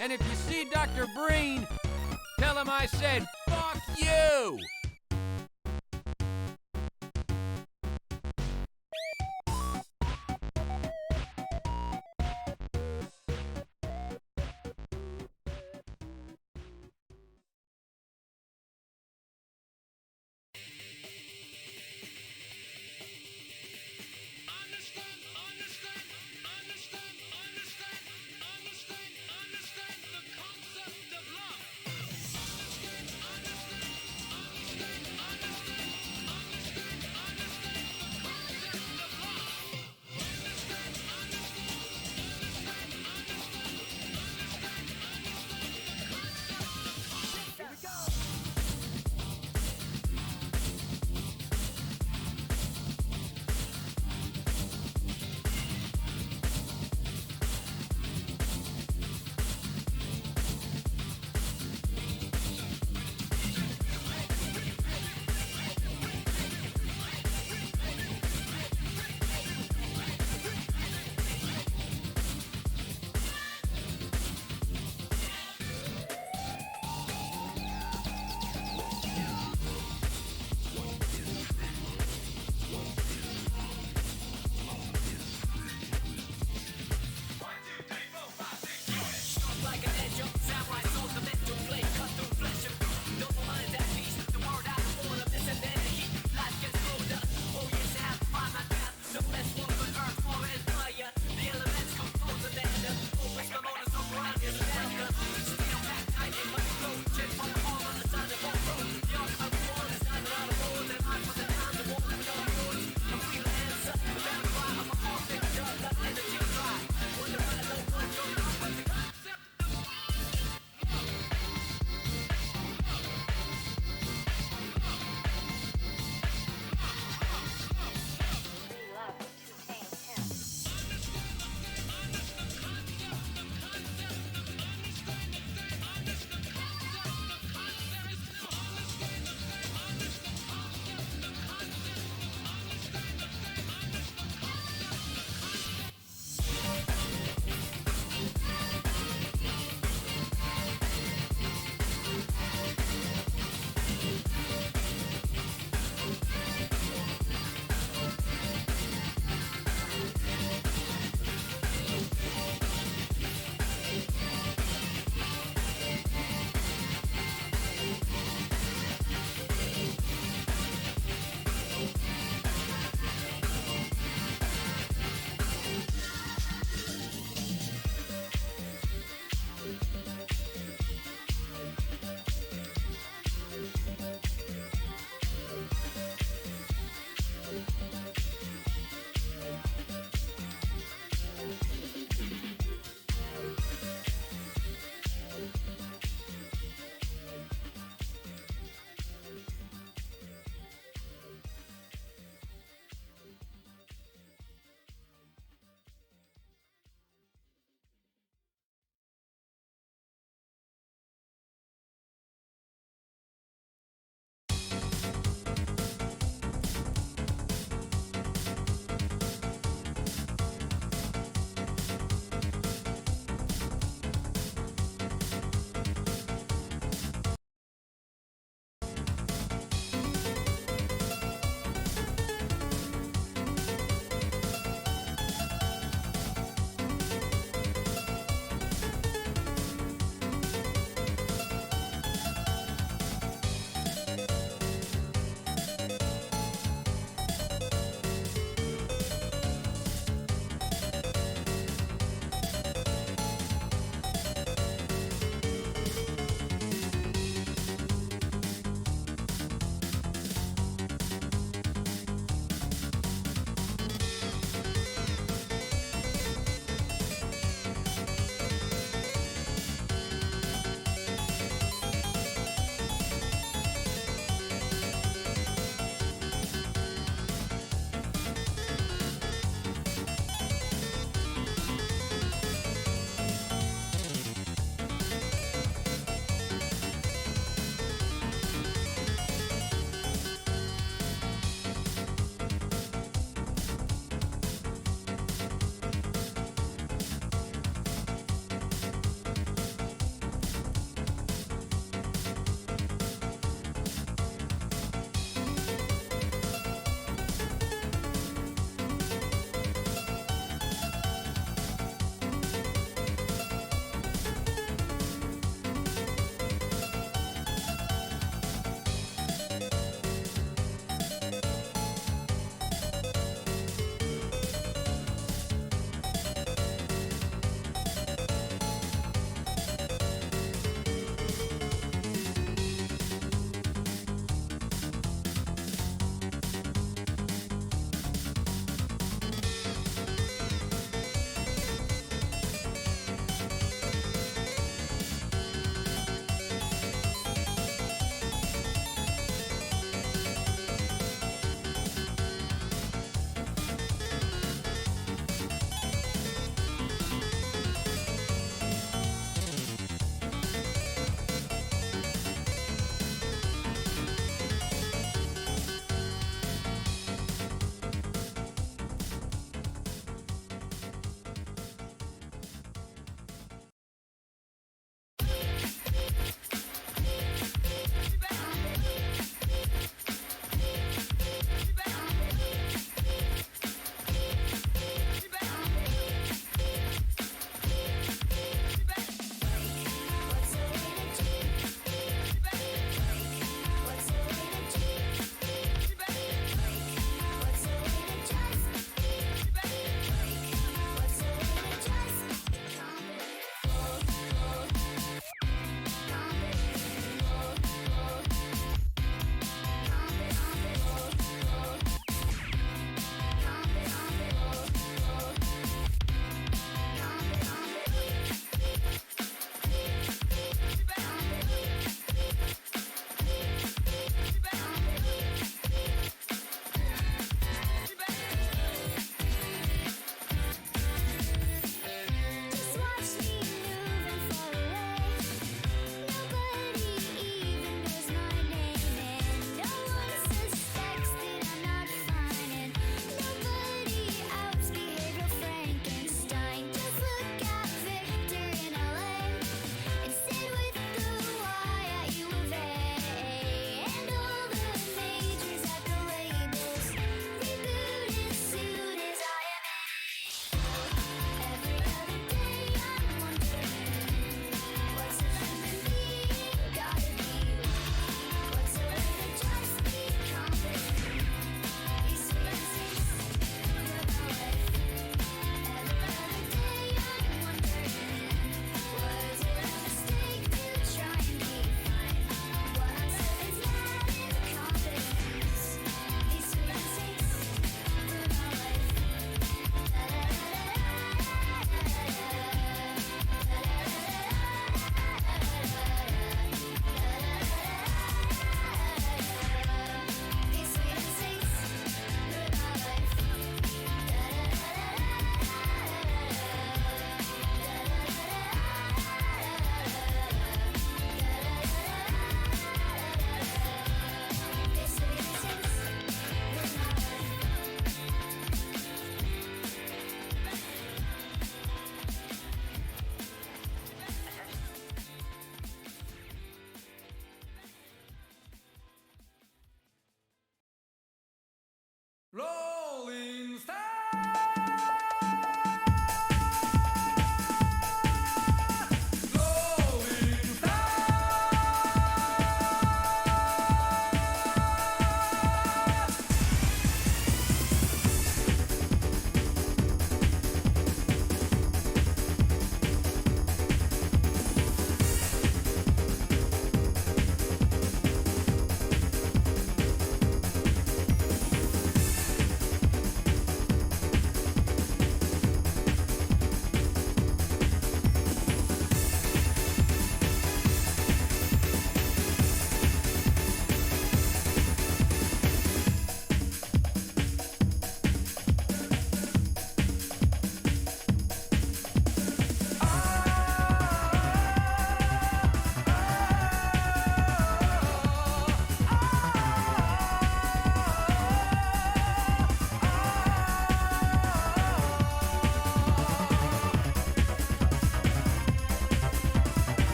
And if you see Dr. Breen, tell him I said, fuck you!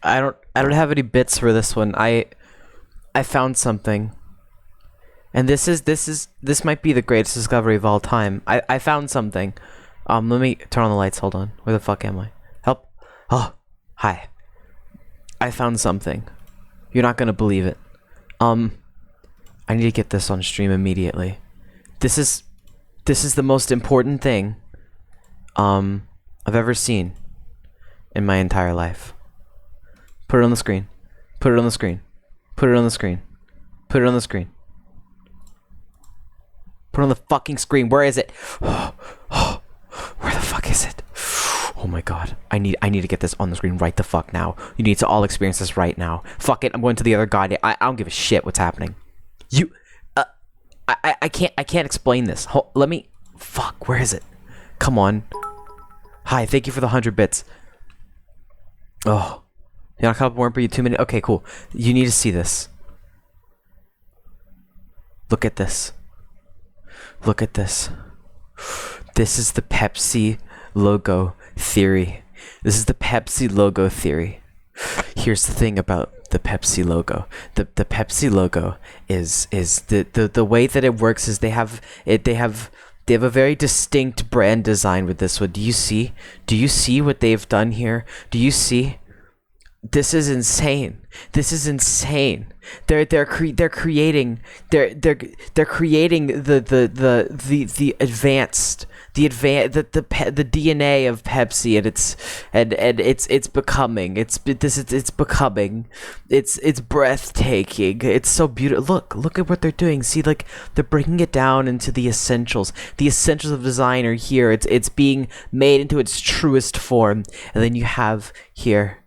I don't have any bits for this one. I found something. And this might be the greatest discovery of all time. I found something. Let me turn on the lights. Hold on. Where the fuck am I? Help. Oh, hi. I found something. You're not gonna believe it. I need to get this on stream immediately. This is the most important thing I've ever seen in my entire life. Put it on the screen. Put it on the screen. Put it on the screen. Put it on the screen. Put it on the fucking screen. Where is it? Where the fuck is it? Oh my god. I need to get this on the screen right the fuck now. You need to all experience this right now. Fuck it. I'm going to the other god. I don't give a shit what's happening. I can't explain this. Let me. Fuck. Where is it? Come on. Hi. Thank you for the 100 bits. Oh. You want a couple more for you? 2 minutes? Okay, cool. You need to see this. Look at this. Look at this. This is the Pepsi logo theory. This is the Pepsi logo theory. Here's the thing about the Pepsi logo. The Pepsi logo is the way that it works is they have a very distinct brand design with this one. Do you see? Do you see what they've done here? Do you see? This is insane. This is insane. They're creating the DNA of Pepsi, and it's becoming it's breathtaking. It's so beautiful. Look at what they're doing. See, like, they're breaking it down into the essentials. The essentials of design are here. It's being made into its truest form, and then you have here.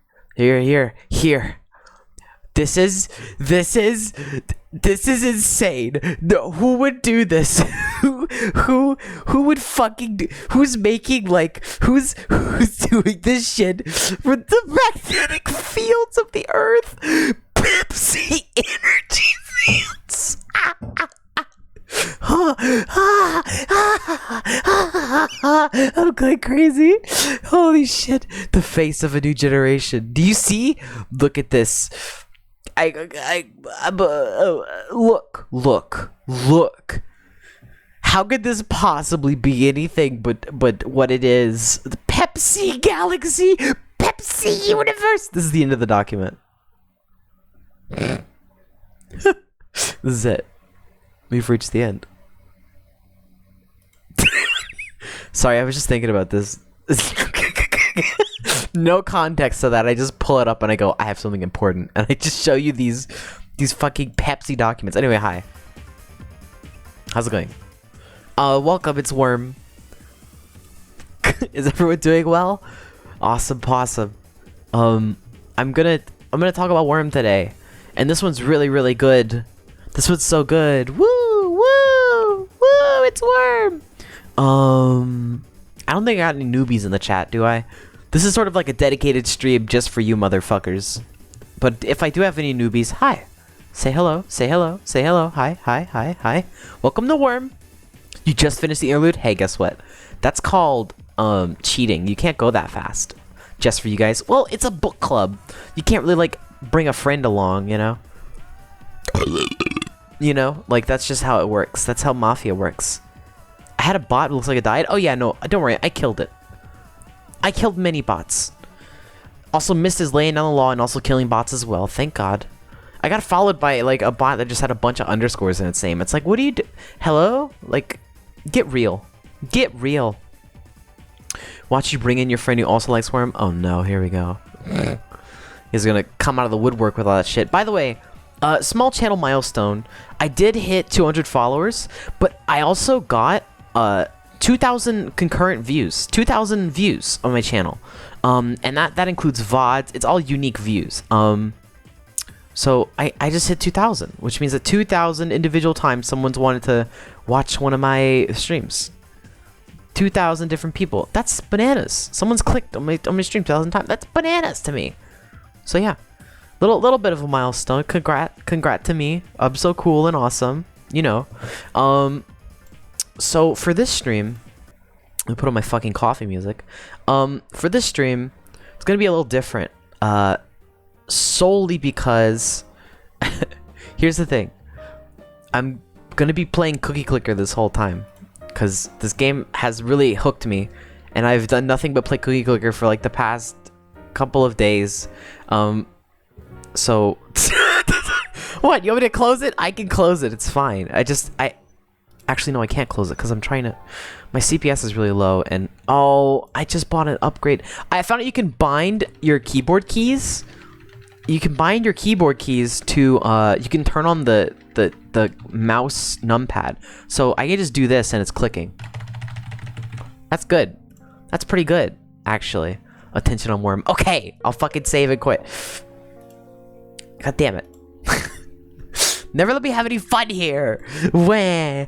This is insane. No, who would do this? who would fucking do, who's making, like, who's doing this shit for the magnetic fields of the earth? Pepsi energy fields. I'm going crazy. Holy shit. The face of a new generation. Do you see? Look at this. Look. How could this possibly be anything but what it is? The Pepsi Galaxy, Pepsi Universe. This is the end of the document. This is it. We've reached the end. Sorry, I was just thinking about this. No context to that. I just pull it up and I go, I have something important, and I just show you these fucking Pepsi documents. Anyway, hi. How's it going? Welcome. It's Worm. Is everyone doing well? Awesome, possum. I'm gonna talk about Worm today, and this one's really good. This one's so good. Woo! It's Worm. I don't think I got any newbies in the chat, do I? This is sort of like a dedicated stream just for you motherfuckers. But if I do have any newbies, hi. Say hello. Hi. Welcome to Worm. You just finished the interlude? Hey, guess what? That's called cheating. You can't go that fast. Just for you guys. Well, it's a book club. You can't really, like, bring a friend along, you know? You know, like, that's just how it works. That's how Mafia works. I had a bot that looks like it died. Oh yeah, no, don't worry, I killed it. I killed many bots. Also, Mist is laying down the law and also killing bots as well, thank God. I got followed by, like, a bot that just had a bunch of underscores in its name. It's like, what do you do? Hello? Like, get real. Get real. Watch you bring in your friend who also likes Worm. Oh no, here we go. He's gonna come out of the woodwork with all that shit. By the way, small channel milestone. I did hit 200 followers, but I also got 2,000 concurrent views. 2,000 views on my channel. And that includes VODs. It's all unique views. So I just hit 2,000, which means that 2,000 individual times someone's wanted to watch one of my streams. 2,000 different people. That's bananas. Someone's clicked on my stream 2,000 times. That's bananas to me. So yeah. Little bit of a milestone. Congrat to me. I'm so cool and awesome. You know. So for this stream, I'm gonna put on my fucking coffee music. For this stream, it's gonna be a little different. solely because here's the thing. I'm gonna be playing Cookie Clicker this whole time because this game has really hooked me, and I've done nothing but play Cookie Clicker for like the past couple of days. So what, you want me to close it? I can close it, it's fine. I actually no, I can't close it because I'm trying to, my CPS is really low, and oh, I just bought an upgrade. I found out you can bind your keyboard keys. You can bind your keyboard keys to you can turn on the mouse numpad. So I can just do this and it's clicking. That's good. That's pretty good, actually. Attention on worm. Okay, I'll fucking save and quit. God damn it. Never let me have any fun here. Wah.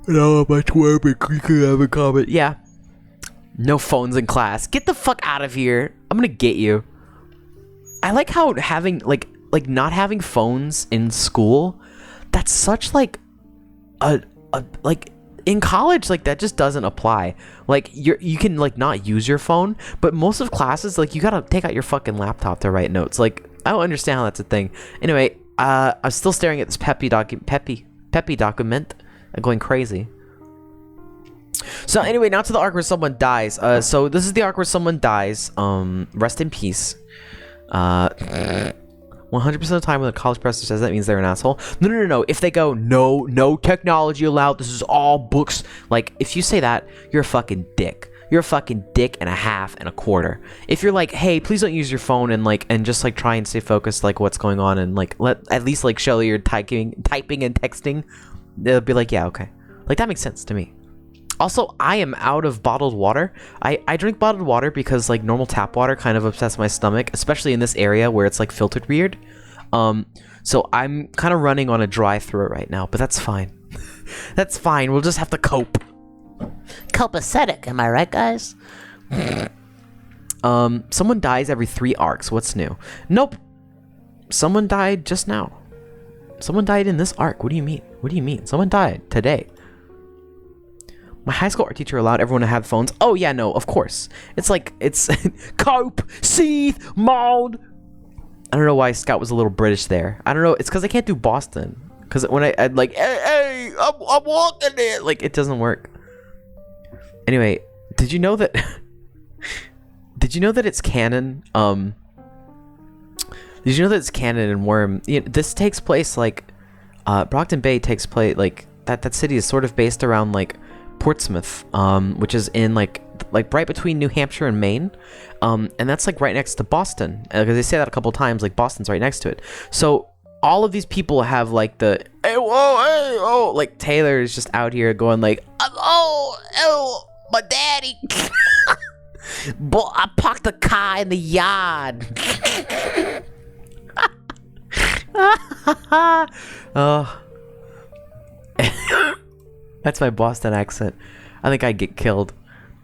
No, much worm and creaking have a comment. Yeah. No phones in class. Get the fuck out of here. I'm gonna get you. I like how having like not having phones in school, that's such like a like in college, like that just doesn't apply. Like you can like not use your phone, but most of classes, like you gotta take out your fucking laptop to write notes. Like I don't understand how that's a thing. Anyway, I'm still staring at this Peppy document. I'm going crazy. So anyway, now to the arc where someone dies. So this is the arc where someone dies. Rest in peace. 100% of the time when the college professor says that means they're an asshole. No. If they go, no technology allowed, this is all books. Like, if you say that, you're a fucking dick. You're a fucking dick and a half and a quarter. If you're like, hey, please don't use your phone and like, and just like try and stay focused, like what's going on, and like at least like show you're typing and texting, they'll be like, yeah, okay. Like that makes sense to me. Also, I am out of bottled water. I drink bottled water because like normal tap water kind of upsets my stomach, especially in this area where it's like filtered weird. So I'm kind of running on a dry throat right now, but that's fine. That's fine. We'll just have to cope. Copacetic, am I right, guys? Someone dies every 3 arcs. What's new? Nope. Someone died just now. Someone died in this arc. What do you mean? What do you mean? Someone died today. My high school art teacher allowed everyone to have phones. Oh yeah, no, of course. It's like, it's cope, seethe, mold. I don't know why Scout was a little British there. I don't know, it's because I can't do Boston. Because when I'd like, hey, I'm walking it. Like, it doesn't work. Anyway, did you know that, did you know that it's canon? Did you know that it's canon in Worm? You know, this takes place like, Brockton Bay takes place, like, that city is sort of based around like, Portsmouth, which is in like right between New Hampshire and Maine, and that's like right next to Boston, because they say that a couple times, like Boston's right next to it. So all of these people have like the hey whoa, like Taylor is just out here going like oh my daddy, but I parked the car in the yard. Oh. That's my Boston accent. I think I'd get killed.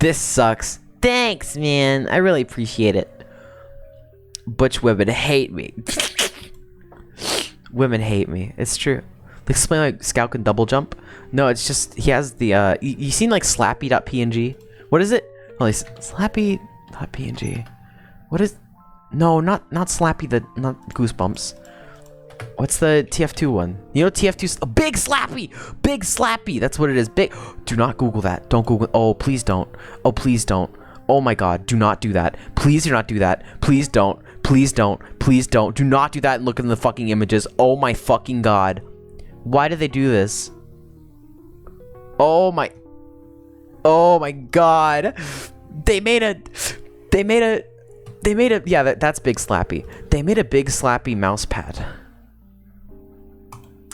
This sucks. Thanks, man. I really appreciate it. Butch women hate me. Women hate me. It's true. Like, explain like Scout can double jump. No, it's just he has the you seen like slappy.png? What is it? Oh, slappy.png. What is? No, not slappy. Not Goosebumps. What's the TF2 one? You know TF2's a big slappy. That's what it is. Big. Do not Google that. Don't Google. Oh, please don't. Oh, please don't. Oh my God. Do not do that. Please do not do that. Please don't. Please don't. Please don't. Do not do that and look in the fucking images. Oh my fucking God. Why did they do this? Oh my God. They made a yeah, that's big slappy. They made a big slappy mouse pad.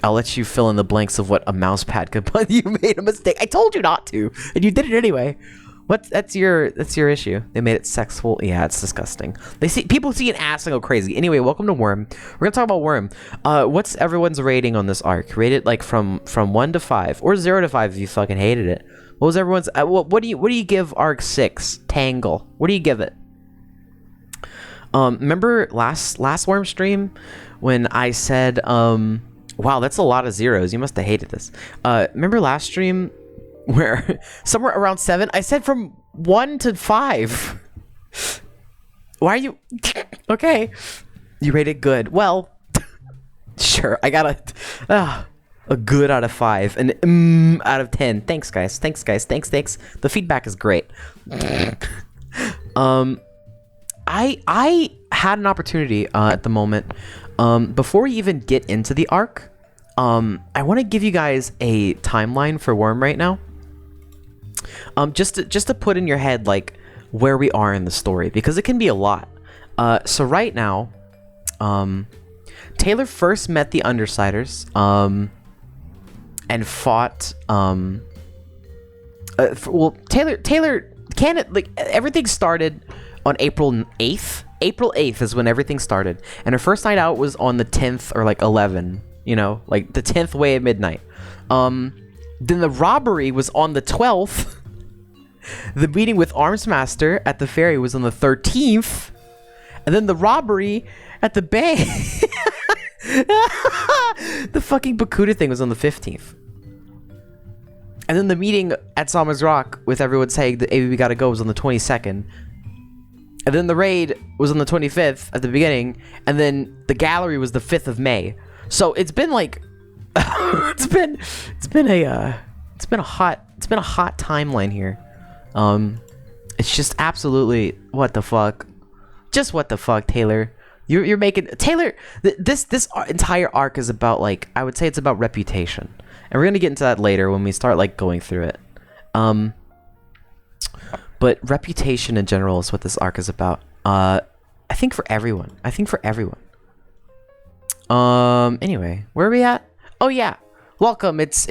I'll let you fill in the blanks of what a mouse pad could put. You made a mistake. I told you not to, and you did it anyway. That's your issue. They made it sexual. Yeah, it's disgusting. People see an ass and go crazy. Anyway, welcome to Worm. We're gonna talk about Worm. What's everyone's rating on this arc? Rate it like from 1 to 5 or 0 to 5 if you fucking hated it. What was everyone's? What do you give arc 6? Tangle. What do you give it? Remember last Worm stream when I said wow, that's a lot of zeros. You must have hated this. Remember last stream where somewhere around 7, I said from 1 to 5. Why are you... Okay. You rated good. Well, sure. I got a good out of 5. An out of 10. Thanks, guys. Thanks. The feedback is great. I had an opportunity at the moment. Before we even get into the arc, I want to give you guys a timeline for Worm right now. Just to put in your head like where we are in the story, because it can be a lot. So right now, Taylor first met the Undersiders, and fought. Taylor everything started on April 8th. April 8th is when everything started, and her first night out was on the 10th or like 11. You know, like the 10th way at midnight. Then the robbery was on the 12th. The meeting with Armsmaster at the ferry was on the 13th. And then the robbery at the bay. The fucking Bakuda thing was on the 15th. And then the meeting at Sama's Rock with everyone saying that ABB gotta go was on the 22nd. And then the raid was on the 25th at the beginning. And then the gallery was the 5th of May. So it's been like it's been a hot timeline here. It's just absolutely what the fuck. Just what the fuck, Taylor. You're making Taylor this entire arc is about, like, I would say it's about reputation. And we're going to get into that later when we start like going through it. But reputation in general is what this arc is about. I think for everyone. Anyway, where are we at? Oh yeah, welcome. It's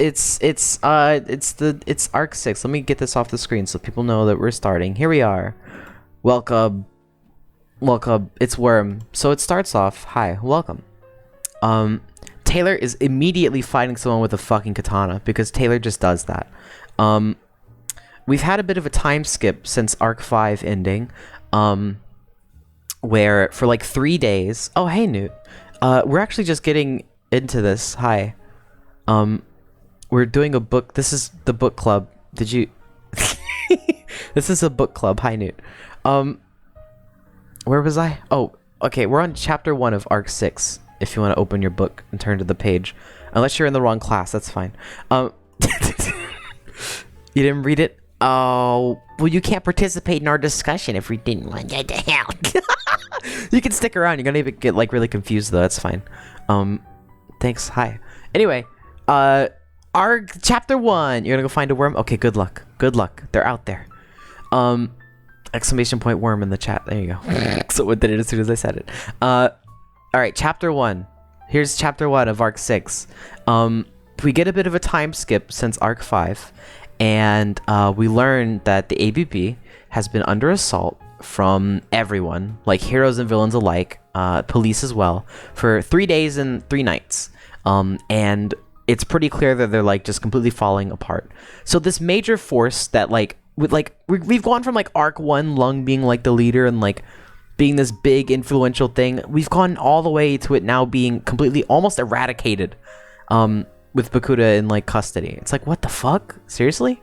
arc 6. Let me get this off the screen so people know that we're starting. Here we are. Welcome. It's Worm. So it starts off. Hi, welcome. Taylor is immediately fighting someone with a fucking katana because Taylor just does that. We've had a bit of a time skip since arc 5 ending, where for like 3 days. Oh hey Newt. We're actually just getting into this. Hi. We're doing a book. This is the book club. Did you... This is a book club. Hi, Newt. Where was I? Oh, okay. We're on chapter 1 of arc 6. If you want to open your book and turn to the page. Unless you're in the wrong class, that's fine. You didn't read it? Oh, well, you can't participate in our discussion if we didn't want you to help. You can stick around. You're gonna get like really confused though. That's fine. Thanks. Hi. Anyway, our chapter 1. You're gonna go find a worm. Okay. Good luck. They're out there. Exclamation point worm in the chat. There you go. Someone did it as soon as I said it. All right. Chapter 1. Here's chapter 1 of arc 6. We get a bit of a time skip since arc 5, and we learn that the ABB has been under assault from everyone, like heroes and villains alike, police as well, for 3 days and 3 nights. And it's pretty clear that they're like just completely falling apart. So this major force that we've gone from like arc 1 Lung being like the leader and like being this big influential thing, we've gone all the way to it now being completely almost eradicated, with Bakuda in like custody. It's like, what the fuck? Seriously?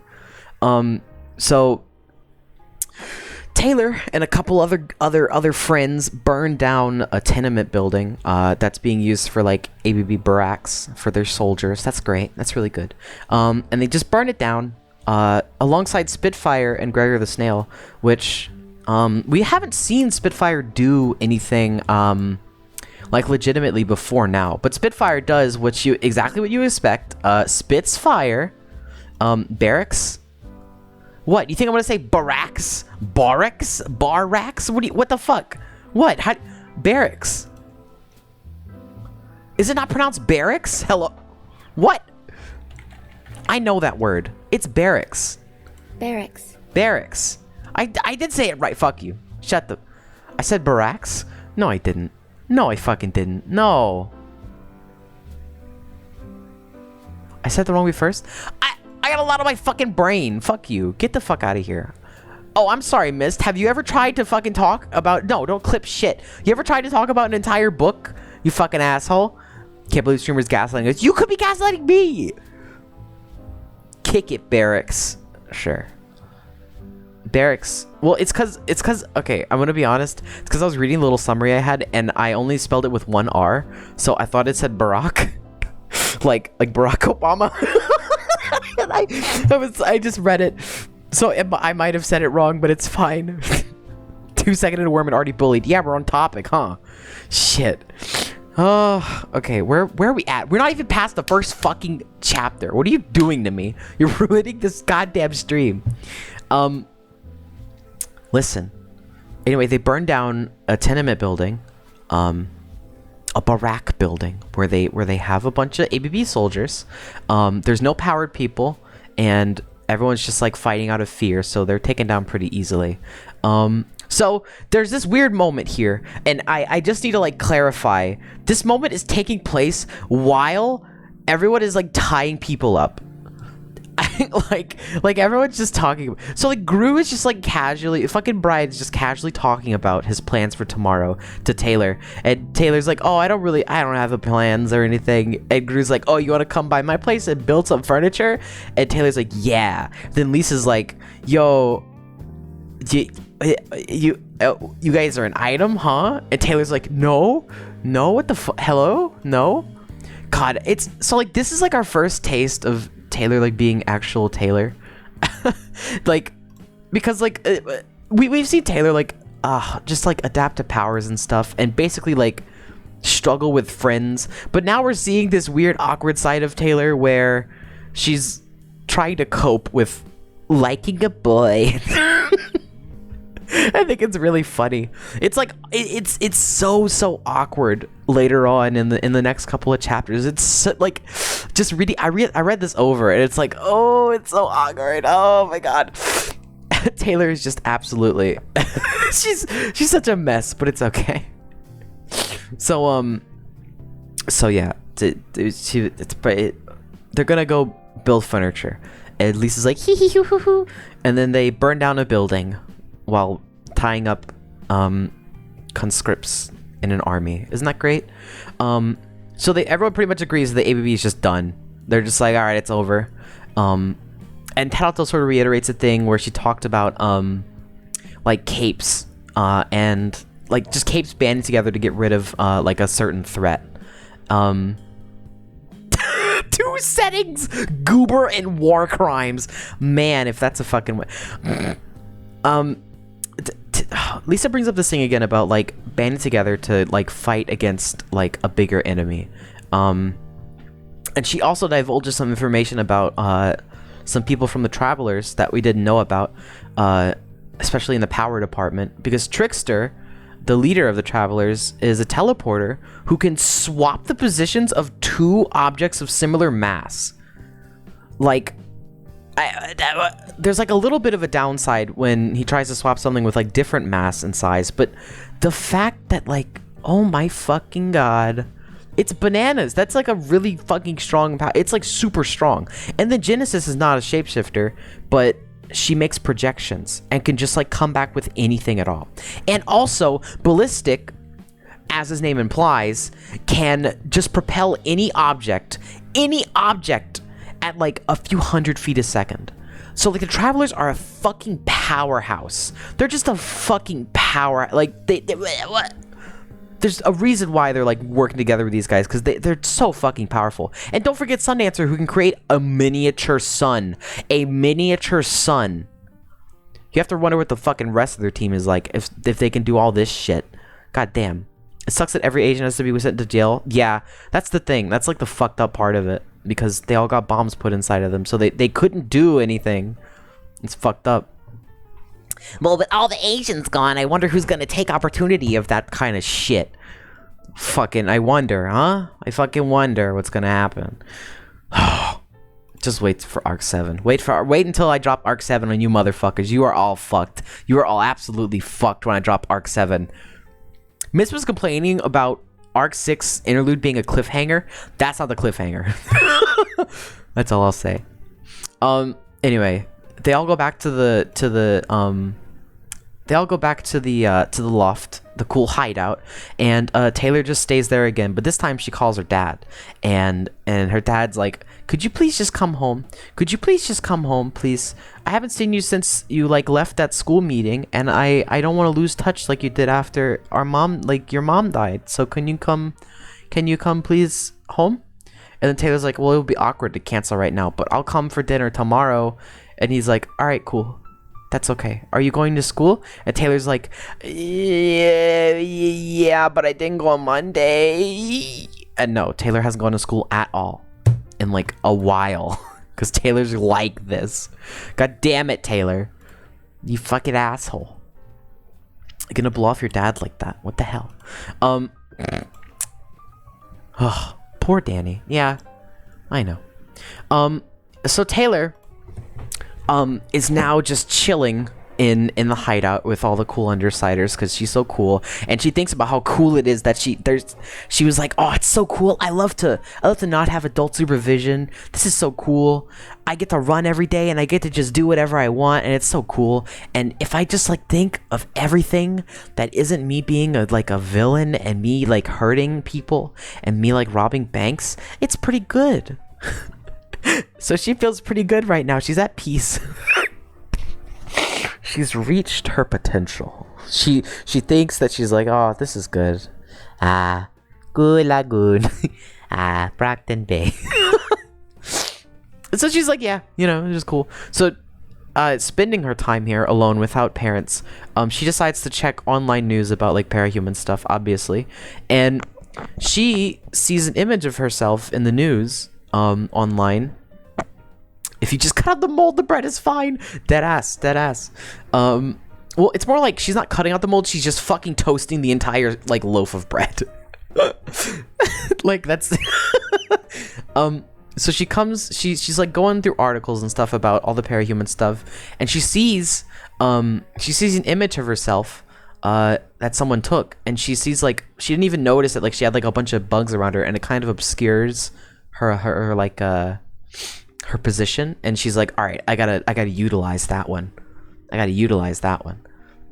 So Taylor and a couple other friends burned down a tenement building that's being used for like ABB barracks for their soldiers. That's great. That's really good. And they just burned it down alongside Spitfire and Gregor the Snail, which we haven't seen Spitfire do anything like legitimately before now. But Spitfire does exactly what you expect. Spits fire, barracks. What? You think I'm gonna say barracks? Barracks? What the fuck? What? Barracks? Is it not pronounced barracks? Hello? What? I know that word. It's barracks. Barracks. I did say it right. Fuck you. I said barracks? No, I didn't. No, I fucking didn't. No. I said the wrong way first? I got a lot on my fucking brain. Fuck you. Get the fuck out of here. Oh, I'm sorry, Mist. Have you ever tried to fucking talk about... No, don't clip shit. You ever tried to talk about an entire book? You fucking asshole. Can't believe streamers gaslighting us. You could be gaslighting me. Kick it, barracks. Sure. Barracks. Well, it's cause okay, I'm gonna be honest. It's cause I was reading a little summary I had, and I only spelled it with one R, so I thought it said Barack, like Barack Obama. And I just read it, so I might have said it wrong, but it's fine. 2 second and a worm and already bullied. Yeah, we're on topic, huh? Shit. Oh, okay. Where are we at? We're not even past the first fucking chapter. What are you doing to me? You're ruining this goddamn stream. Listen. Anyway, they burned down a tenement building, a barrack building where they have a bunch of ABB soldiers. There's no powered people, and everyone's just like fighting out of fear, so they're taken down pretty easily. So there's this weird moment here, and I just need to like clarify. This moment is taking place while everyone is like tying people up. like everyone's just talking. So like Gru is just like casually, fucking Brian's just casually talking about his plans for tomorrow to Taylor, and Taylor's like, oh, I don't have plans or anything, and Gru's like, oh, you want to come by my place and build some furniture? And Taylor's like, yeah. Then Lisa's like, yo, you guys are an item, huh? And Taylor's like, no, what the fuck? Hello? No. God, it's so like this is like our first taste of Taylor like being actual Taylor. Like, because like we've seen Taylor like just like adapt to powers and stuff, and basically like struggle with friends, but now we're seeing this weird awkward side of Taylor where she's trying to cope with liking a boy. I think it's really funny. It's like it's so awkward later on in the next couple of chapters. It's so, like just reading. I read this over, and it's like, oh, it's so awkward. Oh my god. Taylor is just absolutely she's such a mess, but it's okay. So yeah, they're gonna go build furniture, and Lisa's like hee hee hoo hoo hoo, and then they burn down a building while tying up conscripts in an army. Isn't that great? So everyone pretty much agrees that the ABB is just done. They're just like, all right, it's over. And Tarato sort of reiterates a thing where she talked about like capes and like just capes banding together to get rid of like a certain threat. Two settings: goober and war crimes. Man, if that's a fucking way. Lisa brings up this thing again about like banding together to like fight against like a bigger enemy, and she also divulges some information about some people from the Travelers that we didn't know about, especially in the power department, because Trickster, the leader of the Travelers, is a teleporter who can swap the positions of two objects of similar mass. Like, there's like a little bit of a downside when he tries to swap something with like different mass and size, but the fact that like, oh my fucking god, it's bananas. That's like a really fucking strong power. It's like super strong. And the Genesis is not a shapeshifter, but she makes projections and can just like come back with anything at all. And also Ballistic, as his name implies, can just propel any object at like a few hundred feet a second. So like the Travelers are a fucking powerhouse. They're just a fucking power. Like they what? There's a reason why they're like working together with these guys, because they're so fucking powerful. And don't forget Sundancer, who can create a miniature sun. A miniature sun. You have to wonder what the fucking rest of their team is like if they can do all this shit. God damn. It sucks that every agent has to be sent to jail. Yeah, that's the thing. That's like the fucked up part of it, because they all got bombs put inside of them, so they couldn't do anything. It's fucked up. Well, with all the Asians gone, I wonder who's gonna take opportunity of that kind of shit. Fucking, I wonder, huh? I fucking wonder what's gonna happen. Just wait for Arc 7. Wait until I drop Arc 7 on you motherfuckers. You are all fucked. You are all absolutely fucked when I drop Arc 7. Miss was complaining about Arc 6 interlude being a cliffhanger. That's not the cliffhanger. That's all I'll say. Anyway, they all go back to the loft, the cool hideout, and Taylor just stays there again, but this time she calls her dad, and her dad's like, could you please just come home? Could you please just come home, please? I haven't seen you since you like left that school meeting, and I don't want to lose touch like you did after our mom, like your mom died. So can you come please home? And then Taylor's like, well, it would be awkward to cancel right now, but I'll come for dinner tomorrow. And he's like, all right, cool. That's okay. Are you going to school? And Taylor's like, yeah, but I didn't go on Monday. And no, Taylor hasn't gone to school at all in like a while. Because Taylor's like this. God damn it, Taylor. You fucking asshole. You're gonna blow off your dad like that. What the hell? Oh, poor Danny. Yeah, I know. So Taylor is now just chilling in the hideout with all the cool undersiders because she's so cool, and she thinks about how cool it is that she was like, oh, it's so cool. I love to not have adult supervision. This is so cool. I get to run every day and I get to just do whatever I want, and it's so cool. And if I just like think of everything that isn't me being a villain and me like hurting people and me like robbing banks, it's pretty good. So she feels pretty good right now. She's at peace. She's reached her potential. She thinks that she's like, oh, this is good. Good lagoon. Brockton Bay. So she's like, yeah, it's just cool. So spending her time here alone without parents, she decides to check online news about like parahuman stuff, obviously. And she sees an image of herself in the news online. If you just cut out the mold, the bread is fine. Dead ass. Well, it's more like she's not cutting out the mold, she's just fucking toasting the entire like loaf of bread. Like that's so she's like going through articles and stuff about all the parahuman stuff, and she sees an image of herself that someone took, and she sees like she didn't even notice it, like she had like a bunch of bugs around her, and it kind of obscures her like her position, and she's like, all right, I gotta utilize that one.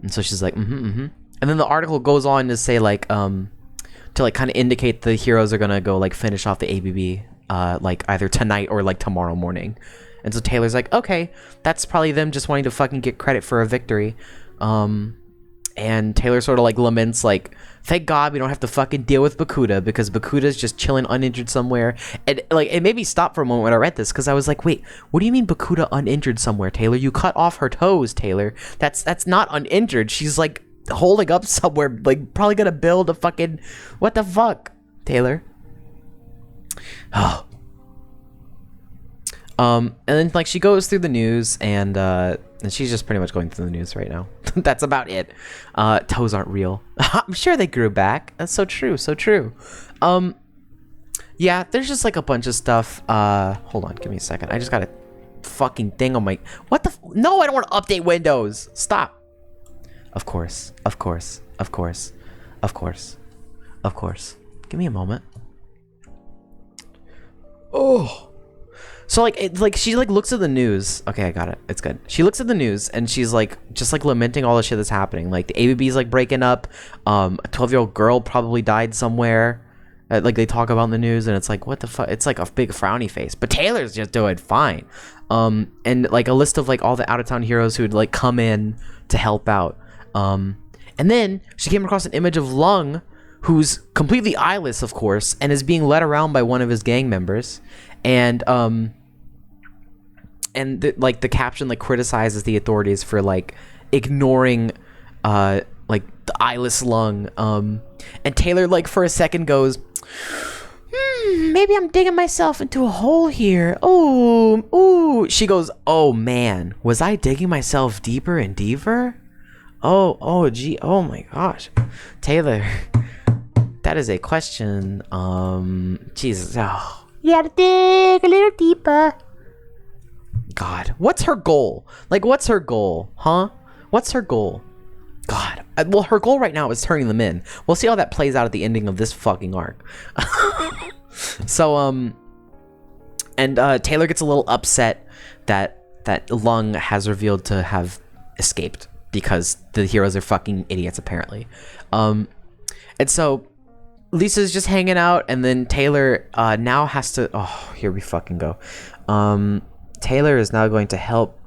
And so she's like, and then the article goes on to say like to like kind of indicate the heroes are gonna go like finish off the ABB like either tonight or like tomorrow morning. And so Taylor's like, okay, that's probably them just wanting to fucking get credit for a victory. And Taylor sort of like laments like, thank God we don't have to fucking deal with Bakuda, because Bakuda's just chilling uninjured somewhere. And like it made me stop for a moment when I read this, because I was like, wait, what do you mean Bakuda uninjured somewhere, Taylor? You cut off her toes, Taylor. That's not uninjured. She's like holding up somewhere, like probably gonna build a fucking, what the fuck, Taylor? Oh. And then like she goes through the news, and she's just pretty much going through the news right now. That's about it. Toes aren't real. I'm sure they grew back. That's so true. Yeah, there's just like a bunch of stuff. Hold on, give me a second. I just got a fucking thing on my, what the no, I don't want to update Windows. Stop. Of course. Give me a moment. Oh. So like she like looks at the news. Okay, I got it. It's good. She looks at the news and she's like just like lamenting all the shit that's happening. Like the ABB's like breaking up. A 12-year-old girl probably died somewhere. Like they talk about in the news, and it's like, what the fuck? It's like a big frowny face. But Taylor's just doing fine. And like a list of like all the out of town heroes who'd like come in to help out. And then she came across an image of Lung, who's completely eyeless, of course, and is being led around by one of his gang members. And like the caption like criticizes the authorities for like ignoring like the eyeless Lung. And Taylor like for a second goes, maybe I'm digging myself into a hole here. Ooh. She goes, oh man, was I digging myself deeper and deeper? Gee, oh my gosh, Taylor, that is a question. Jesus, oh. You gotta dig a little deeper. God, what's her goal? Like, what's her goal, huh? What's her goal? God, well, her goal right now is turning them in. We'll see how that plays out at the ending of this fucking arc. So, and Taylor gets a little upset that Lung has revealed to have escaped. because the heroes are fucking idiots apparently. And so Lisa's just hanging out, and then Taylor now has to. Oh, here we fucking go. Taylor is now going to help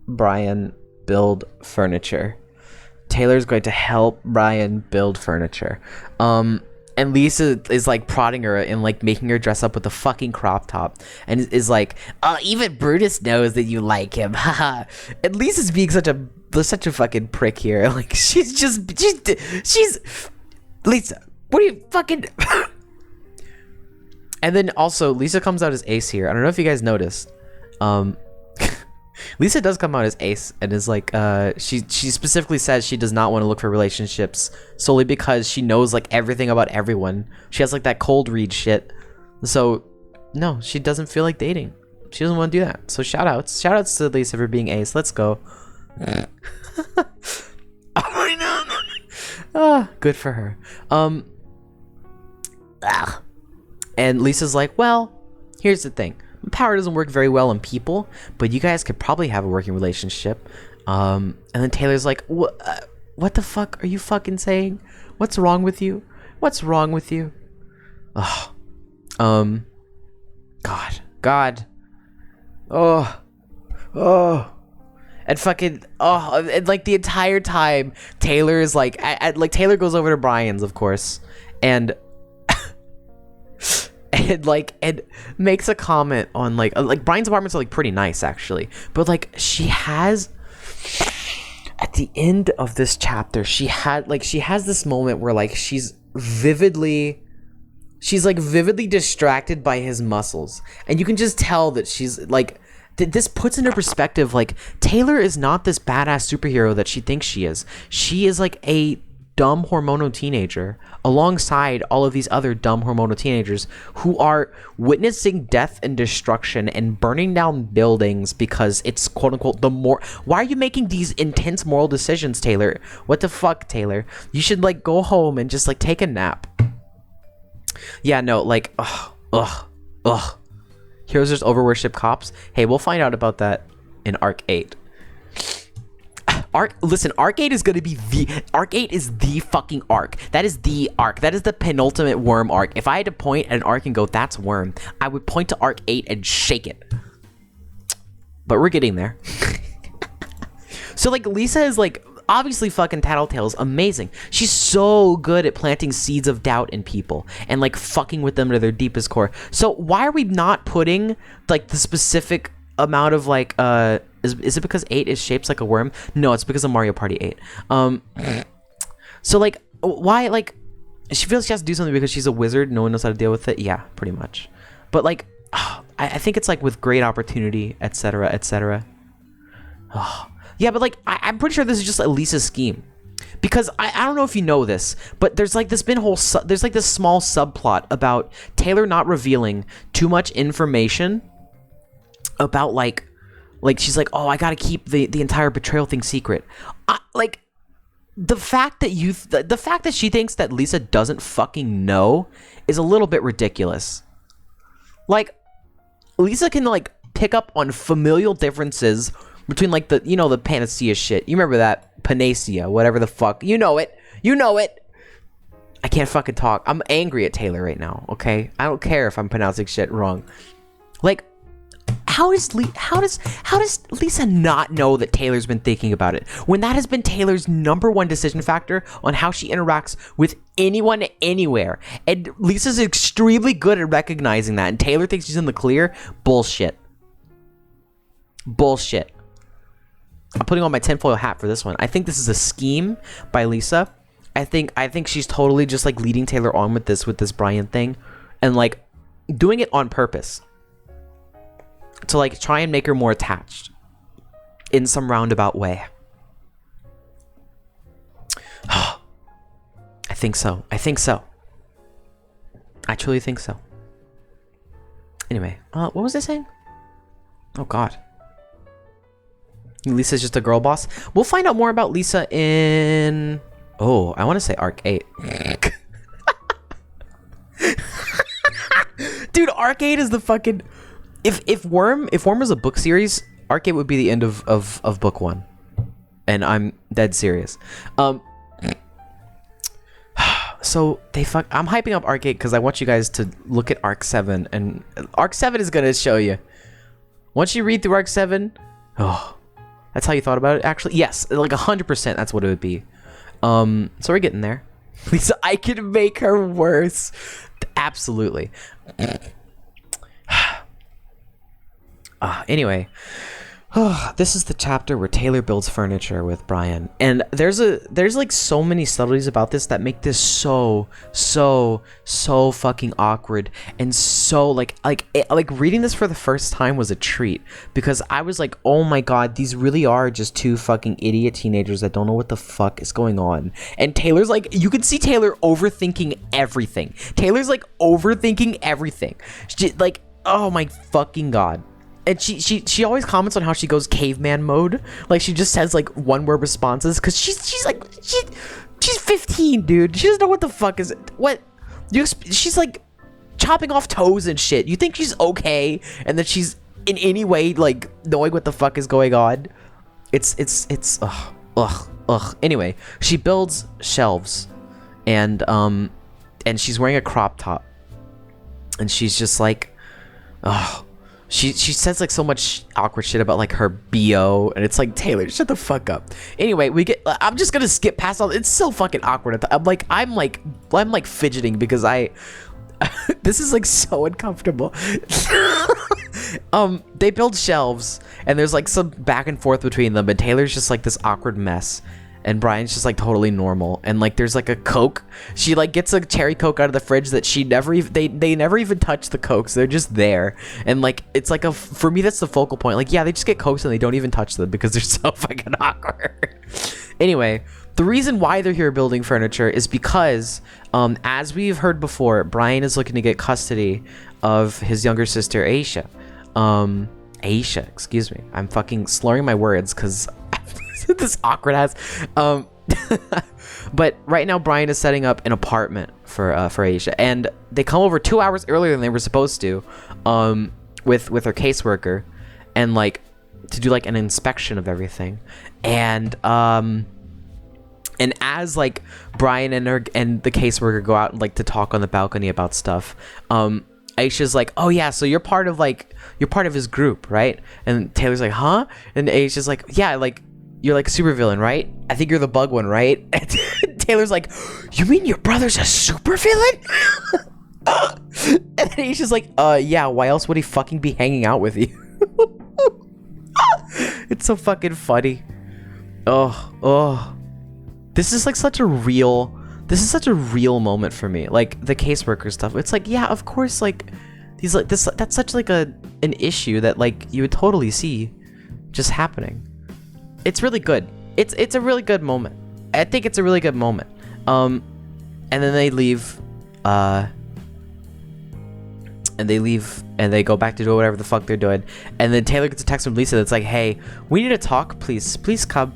Brian build furniture. Taylor's going to help Brian build furniture. And Lisa is like prodding her and like making her dress up with a fucking crop top, and is like, "Oh, even Brutus knows that you like him." Haha. And Lisa's being such a fucking prick here. Like she's Lisa. What are you fucking? And then also Lisa comes out as Ace here. I don't know if you guys noticed. Lisa does come out as Ace and is like, she specifically says she does not want to look for relationships solely because she knows like everything about everyone. She has like that cold read shit. So no, she doesn't feel like dating. She doesn't want to do that. So shout outs to Lisa for being Ace. Let's go. Good for her. And Lisa's like, well, here's the thing. Power doesn't work very well on people, but you guys could probably have a working relationship. And then Taylor's like, what the fuck are you fucking saying? What's wrong with you? What's wrong with you? Oh, God. Oh. And fucking, and like the entire time, Taylor is like, like Taylor goes over to Brian's, of course, and and makes a comment on like Brian's apartments are like pretty nice actually, but like she has at the end of this chapter she has this moment where like she's vividly distracted by his muscles, and you can just tell that she's like, this puts into perspective like Taylor is not this badass superhero that she thinks she is. She is like a dumb hormonal teenager alongside all of these other dumb hormonal teenagers who are witnessing death and destruction and burning down buildings because it's quote unquote why are you making these intense moral decisions, Taylor? What the fuck, Taylor? You should like go home and just like take a nap. Yeah, no, like ugh. Heroes just overworship cops. Hey, we'll find out about that in Arc 8. Arc 8 is gonna be Arc 8 is the fucking arc. That is the arc. That is the penultimate Worm arc. If I had to point at an arc and go, that's Worm, I would point to Arc 8 and shake it. But we're getting there. So like Lisa is like obviously fucking Tattletale's amazing. She's so good at planting seeds of doubt in people and like fucking with them to their deepest core. So why are we not putting like the specific amount of like is it because 8 is shaped like a worm? No, it's because of Mario Party 8. So like why, like she feels she has to do something because she's a wizard, no one knows how to deal with it. Yeah, pretty much. But like I think it's like with great opportunity, etc. Yeah, but like I'm pretty sure this is just Lisa's scheme, because I don't know if you know this, but there's like this there's like this small subplot about Taylor not revealing too much information about like she's like, oh, I gotta keep the entire betrayal thing secret. Like the fact that she thinks that Lisa doesn't fucking know is a little bit ridiculous. Like Lisa can like pick up on familial differences between like the panacea shit. You remember that? Panacea, whatever the fuck. You know it. I can't fucking talk. I'm angry at Taylor right now, okay? I don't care if I'm pronouncing shit wrong. Like, how does Lisa not know that Taylor's been thinking about it when that has been Taylor's #1 decision factor on how she interacts with anyone anywhere? And Lisa's extremely good at recognizing that, and Taylor thinks she's in the clear. Bullshit. I'm putting on my tinfoil hat for this one. I think this is a scheme by Lisa. I think she's totally just like leading Taylor on with this Brian thing, and like doing it on purpose to like try and make her more attached in some roundabout way. I think so. I truly think so. Anyway, what was I saying? Oh God. Lisa's just a girl boss. We'll find out more about Lisa in... Oh, I want to say Arc 8. Dude, Arc 8 is the fucking... If Worm was a book series, Arc 8 would be the end of book 1. and I'm dead serious. So I'm hyping up Arc 8 because I want you guys to look at Arc 7, and Arc 7 is gonna show you. Once you read through Arc 7, oh, that's how you thought about it. Actually, yes, like 100%. That's what it would be. So we're getting there. Lisa, I can make her worse. Absolutely. Anyway, this is the chapter where Taylor builds furniture with Brian, and there's like so many subtleties about this that make this so fucking awkward, and so like reading this for the first time was a treat, because I was like, oh my god, these really are just two fucking idiot teenagers that don't know what the fuck is going on. And Taylor's like, you can see Taylor overthinking everything. Taylor's like overthinking everything. She, like, oh my fucking god. And she always comments on how she goes caveman mode. Like, she just says like one word responses, because she's 15, dude. She doesn't know what the fuck is it. What she's like chopping off toes and shit. You think she's okay, and that she's in any way like knowing what the fuck is going on? It's ugh. Anyway, she builds shelves, and she's wearing a crop top, and she's just like, ugh. She says like so much awkward shit about like her BO, and it's like, Taylor, shut the fuck up. Anyway, I'm just gonna skip past all. It's so fucking awkward. I'm like fidgeting because this is like so uncomfortable. They build shelves, and there's like some back and forth between them, and Taylor's just like this awkward mess, and Brian's just like totally normal. And like there's like a Coke. She like gets a cherry Coke out of the fridge that she never even they never even touch the Cokes. They're just there. And like it's like for me, that's the focal point. Like, yeah, they just get Cokes and they don't even touch them because they're so fucking awkward. Anyway, the reason why they're here building furniture is because as we've heard before, Brian is looking to get custody of his younger sister Aisha. Aisha, excuse me. I'm fucking slurring my words because this awkward ass. But right now Brian is setting up an apartment for Aisha, and they come over 2 hours earlier than they were supposed to, with her caseworker, and like to do like an inspection of everything. And as like Brian and the caseworker go out like to talk on the balcony about stuff, Aisha's like, oh yeah, so you're part of his group, right? And Taylor's like, huh? And Aisha's like, yeah, like, you're like a supervillain, right? I think you're the bug one, right? And Taylor's like, you mean your brother's a supervillain? And then Aisha's like, yeah, why else would he fucking be hanging out with you? It's so fucking funny. Oh. This is such a real moment for me. Like the caseworker stuff. It's like, yeah, of course, like these like this that's such like an issue that like you would totally see just happening. It's really good. It's a really good moment. I think it's a really good moment. And then they leave, and they go back to do whatever the fuck they're doing. And then Taylor gets a text from Lisa that's like, hey, we need to talk, please come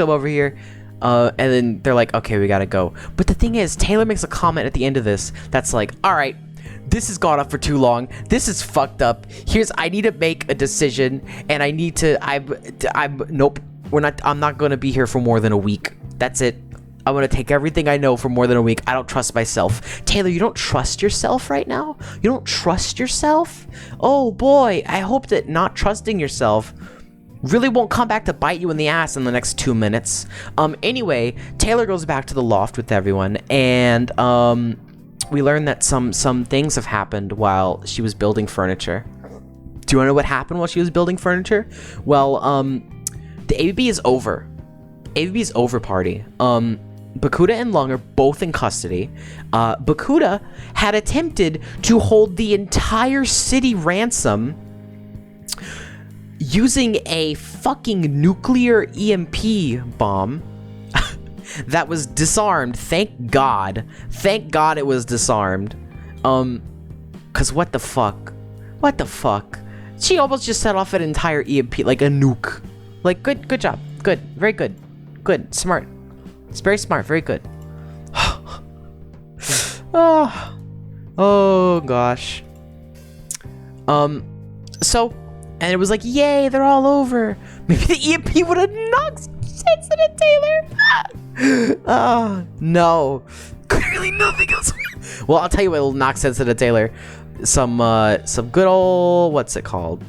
over here. And then they're like, okay, we gotta go. But the thing is, Taylor makes a comment at the end of this that's like, all right, this has gone on for too long. This is fucked up. I need to make a decision, and nope. I'm not gonna be here for more than a week. That's it. I'm gonna take everything I know for more than a week. I don't trust myself. Taylor, you don't trust yourself right now? You don't trust yourself? Oh boy, I hope that not trusting yourself really won't come back to bite you in the ass in the next 2 minutes. Anyway, Taylor goes back to the loft with everyone, and we learn that some things have happened while she was building furniture. Do you want to know what happened while she was building furniture? Well, the ABB is over. ABB's over party. Bakuda and Lung are both in custody. Bakuda had attempted to hold the entire city ransom using a fucking nuclear EMP bomb that was disarmed. Thank God it was disarmed. Cause what the fuck? She almost just set off an entire EMP, like a nuke. Like, good job. Good. Very good. Good. Smart. It's very smart. Very good. Oh gosh. So, and it was like, yay, they're all over. Maybe the EMP would have knocked sensitive, Taylor. Oh, no. Clearly nothing else. Well, I'll tell you what will knock sensitive, Taylor. Some good old, what's it called?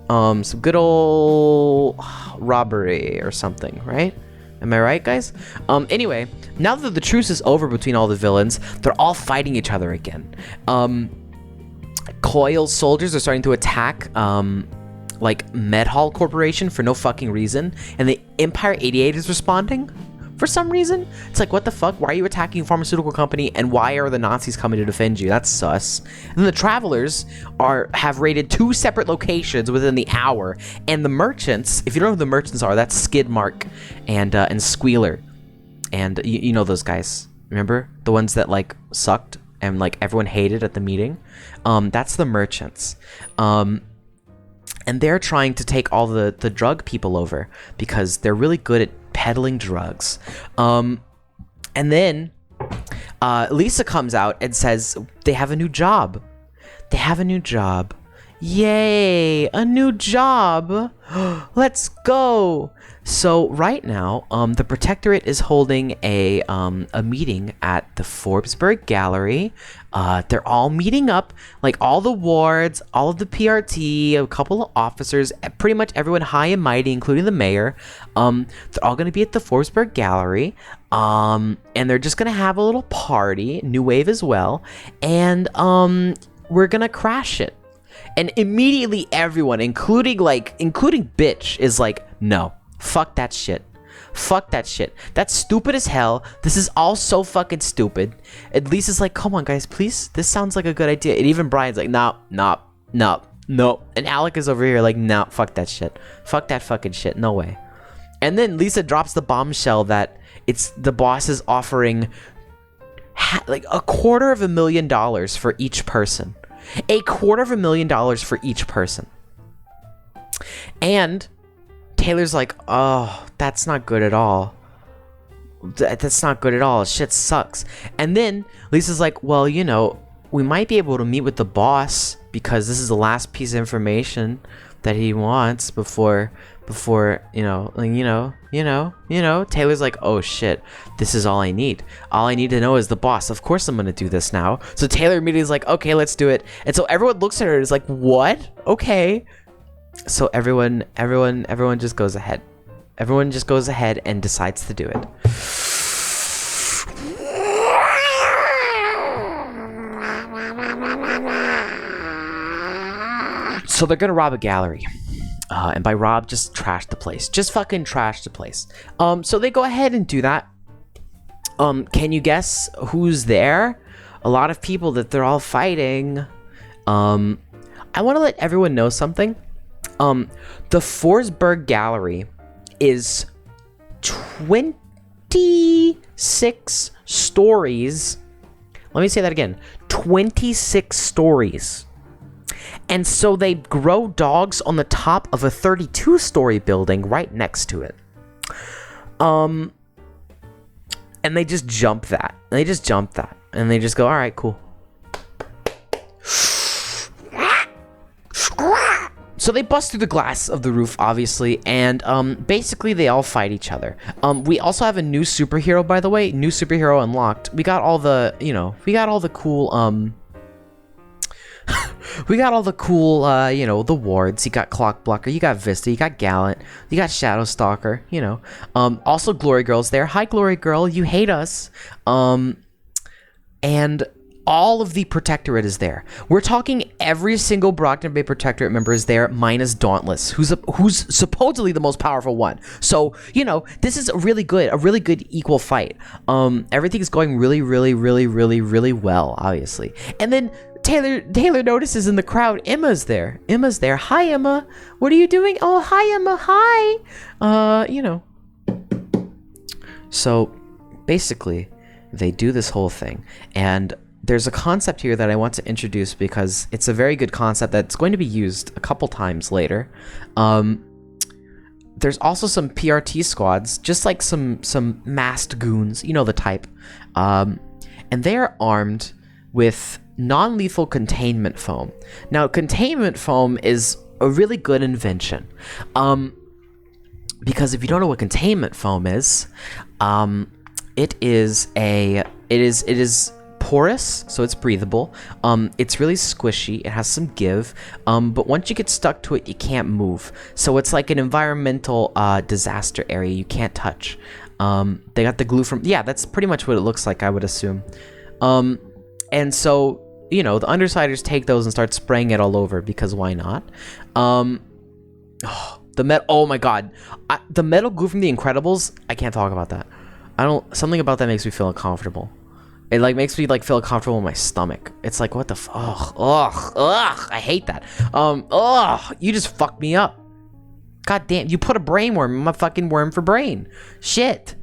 Some good old robbery or something, right? Am I right, guys? Anyway, now that the truce is over between all the villains, they're all fighting each other again. Coil's soldiers are starting to attack, like, Medhall Corporation for no fucking reason, and the Empire 88 is responding for some reason. It's like, what the fuck? Why are you attacking a pharmaceutical company, and why are the Nazis coming to defend you? That's sus. And then the Travelers have raided 2 separate locations within the hour, and the Merchants, if you don't know who the Merchants are, that's Skidmark and Squealer, and you know those guys. Remember? The ones that, like, sucked and, like, everyone hated at the meeting? That's the Merchants. And they're trying to take all the drug people over because they're really good at peddling drugs. And then Lisa comes out and says they have a new job. They have a new job. Yay, a new job. Let's go. So right now, the Protectorate is holding a meeting at the Forbesburg Gallery. They're all meeting up, like all the wards, all of the PRT, a couple of officers, pretty much everyone high and mighty, including the mayor. They're all going to be at the Forbesburg Gallery, and they're just going to have a little party, New Wave as well, and we're going to crash it. And immediately everyone, including Bitch, is like, no. Fuck that shit. Fuck that shit. That's stupid as hell. This is all so fucking stupid. At least it's like, come on, guys, please. This sounds like a good idea. And even Brian's like, no. And Alec is over here like, no, fuck that shit. Fuck that fucking shit. No way. And then Lisa drops the bombshell that the boss is offering like $250,000 for each person. $250,000 for each person. And Taylor's like, oh, that's not good at all. That's not good at all. Shit sucks. And then Lisa's like, well, you know, we might be able to meet with the boss because this is the last piece of information that he wants before Taylor's like, oh shit, this is all I need. All I need to know is the boss. Of course I'm gonna do this now. So Taylor immediately is like, okay, let's do it. And so everyone looks at her and is like, what? Okay. So everyone just goes ahead. Everyone just goes ahead and decides to do it. So they're gonna rob a gallery. And by rob, just trash the place. Just fucking trash the place. So they go ahead and do that. Can you guess who's there? A lot of people that they're all fighting. I want to let everyone know something. The Forsberg Gallery is 26 stories. Let me say that again. 26 stories. And so they grow dogs on the top of a 32-story building right next to it. And they just jump that. And they just go, all right, cool. So they bust through the glass of the roof, obviously, and basically they all fight each other. We also have a new superhero, by the way. New superhero unlocked. We got all the, cool, the wards. You got Clock Blocker, you got Vista, you got Gallant, you got Shadow Stalker, Also Glory Girl's there. Hi, Glory Girl, you hate us. And all of the Protectorate is there. We're talking every single Brockton Bay Protectorate member is there, minus Dauntless, who's supposedly the most powerful one. So, this is a really good equal fight. Everything is going really, really, really, really, really well, obviously. And then Taylor notices in the crowd, Emma's there. Hi, Emma. What are you doing? Oh, hi, Emma. Hi. So, basically, they do this whole thing. And there's a concept here that I want to introduce because it's a very good concept that's going to be used a couple times later. There's also some PRT squads, just like some masked goons, the type. And they are armed with non-lethal containment foam. Now, containment foam is a really good invention. because if you don't know what containment foam is, it is porous, so it's breathable. It's really squishy. It has some give. But once you get stuck to it, you can't move. So it's like an environmental disaster area you can't touch. They got the glue from... Yeah, that's pretty much what it looks like, I would assume. And so, you know, the Undersiders take those and start spraying it all over, because why not? Oh my god. The metal glue from The Incredibles, I can't talk about that. Something about that makes me feel uncomfortable. It like makes me like feel uncomfortable in my stomach. It's like, what the ugh, I hate that. You just fucked me up. God damn, you put a brain worm in my fucking worm for brain. Shit.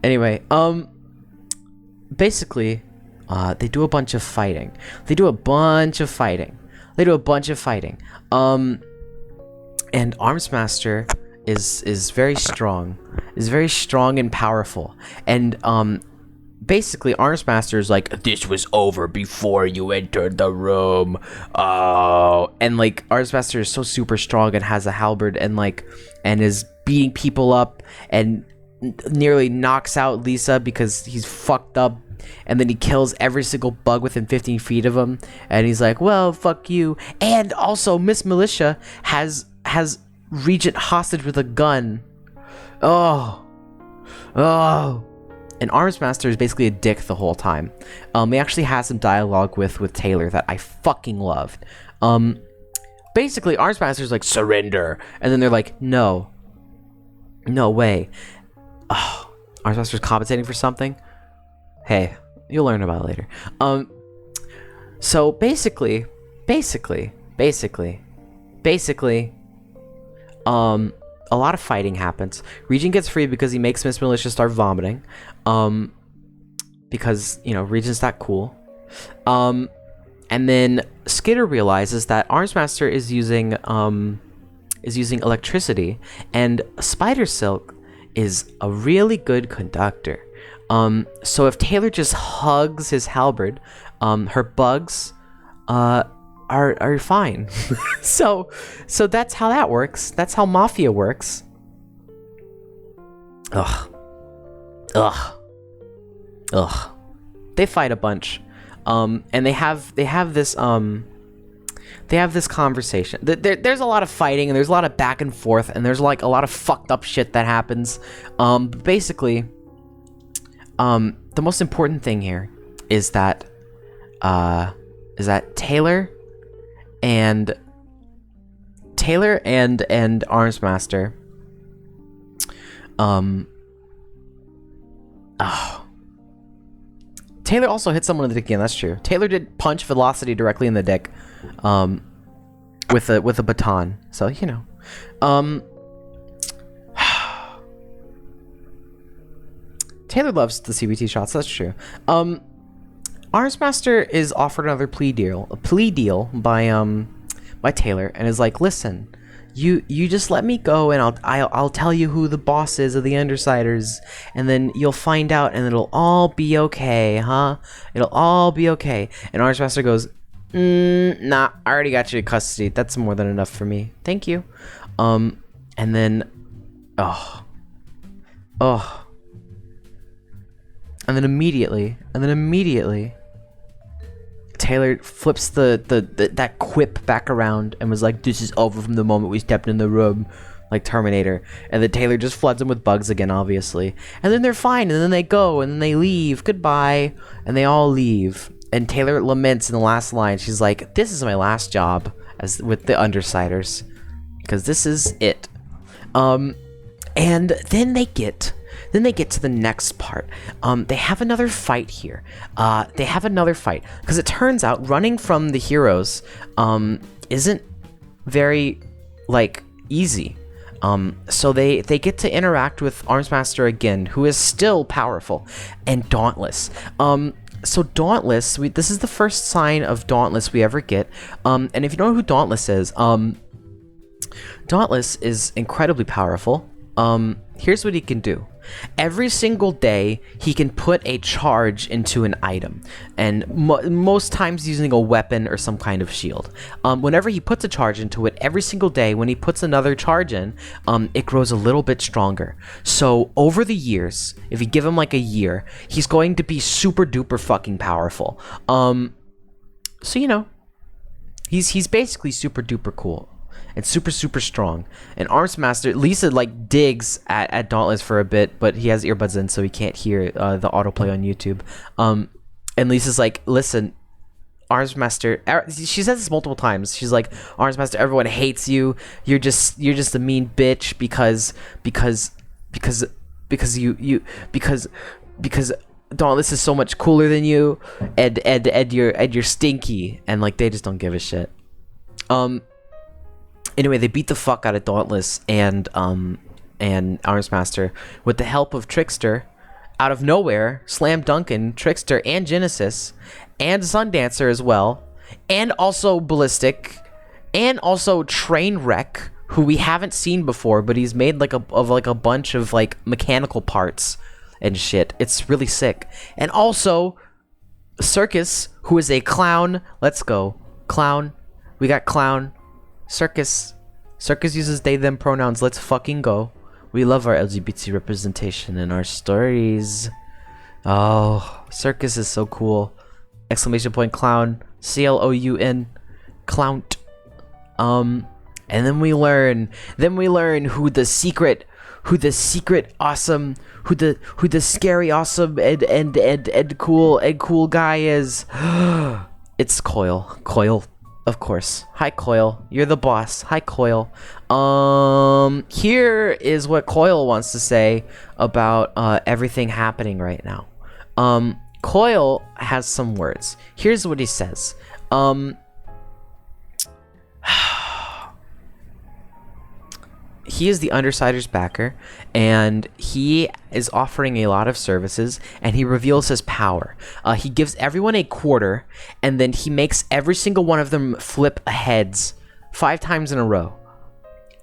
Anyway, basically, they do a bunch of fighting. And Armsmaster is very strong. Is very strong and powerful. And basically Armsmaster is like, this was over before you entered the room. Oh, and like Armsmaster is so super strong and has a halberd and is beating people up and nearly knocks out Lisa because he's fucked up. And then he kills every single bug within 15 feet of him. And he's like, well, fuck you. And also Miss Militia has Regent hostage with a gun. Oh. And Armsmaster is basically a dick the whole time. He actually has some dialogue with Taylor that I fucking loved. Basically Armsmaster is like, surrender. And then they're like, no way. Oh, Armsmaster's compensating for something. Hey, you'll learn about it later. So basically, a lot of fighting happens. Regent gets free because he makes Miss Militia start vomiting. Because, you know, Regent's that cool. And then Skitter realizes that Armsmaster is using electricity, and Spider Silk is a really good conductor. So if Taylor just hugs his halberd, her bugs are fine. so that's how that works. That's how Mafia works. Ugh. They fight a bunch. And they have this conversation. There's a lot of fighting and there's a lot of back and forth and there's like a lot of fucked up shit that happens. Basically, the most important thing here is that Taylor and Armsmaster Taylor also hit someone in the dick again. That's true. Taylor did punch Velocity directly in the dick with a baton, so you know. Taylor loves the CBT shots. That's true. Armsmaster is offered another plea deal by Taylor, and is like, listen, you just let me go, and I'll tell you who the boss is of the Undersiders, and then you'll find out, and it'll all be okay, huh? It'll all be okay. And Armsmaster goes, nah, I already got you in custody. That's more than enough for me. Thank you. And then, and then immediately, Taylor flips that quip back around and was like, this is over from the moment we stepped in the room, like Terminator. And then Taylor just floods them with bugs again, obviously. And then they're fine, and then they go, and then they leave. Goodbye. And they all leave. And Taylor laments in the last line. She's like, this is my last job with the Undersiders, because this is it. And then they get to the next part. They have another fight here. Because it turns out running from the heroes isn't very easy. So they get to interact with Armsmaster again, who is still powerful, and Dauntless. So Dauntless, this is the first sign of Dauntless we ever get. And if you don't know who Dauntless is, Dauntless is incredibly powerful. Here's what he can do. Every single day, he can put a charge into an item, and most times using a weapon or some kind of shield. Whenever he puts a charge into it, every single day, when he puts another charge in, it grows a little bit stronger. So over the years, if you give him like a year, he's going to be super duper fucking powerful. So you know, he's basically super duper cool. And super strong. And Arms Master, Lisa like digs at Dauntless for a bit, but he has earbuds in, so he can't hear the autoplay on YouTube. And Lisa's like, listen, Arms Master. She says this multiple times. She's like, Arms Master, everyone hates you. You're just a mean bitch because Dauntless is so much cooler than you, and you're stinky, and like they just don't give a shit. Anyway, they beat the fuck out of Dauntless and Arms Master with the help of Trickster. Out of nowhere, Slam Duncan, Trickster, and Genesis, and Sundancer as well, and also Ballistic, and also Trainwreck, who we haven't seen before, but he's made like a bunch of like mechanical parts and shit. It's really sick. And also Circus, who is a clown. Let's go. Clown. We got Clown. Circus uses they them pronouns. Let's fucking go. We love our LGBT representation in our stories. Oh, Circus is so cool. Exclamation point Clown. CLOUN. Clount. And then we learn who the secret awesome, who the scary awesome and cool guy is. It's Coil. Of course. Hi, Coil. You're the boss. Hi, Coil. Here is what Coil wants to say about everything happening right now. Coil has some words. Here's what he says. He is the Undersider's backer, and he is offering a lot of services, and he reveals his power. He gives everyone a quarter, and then he makes every single one of them flip heads 5 times in a row.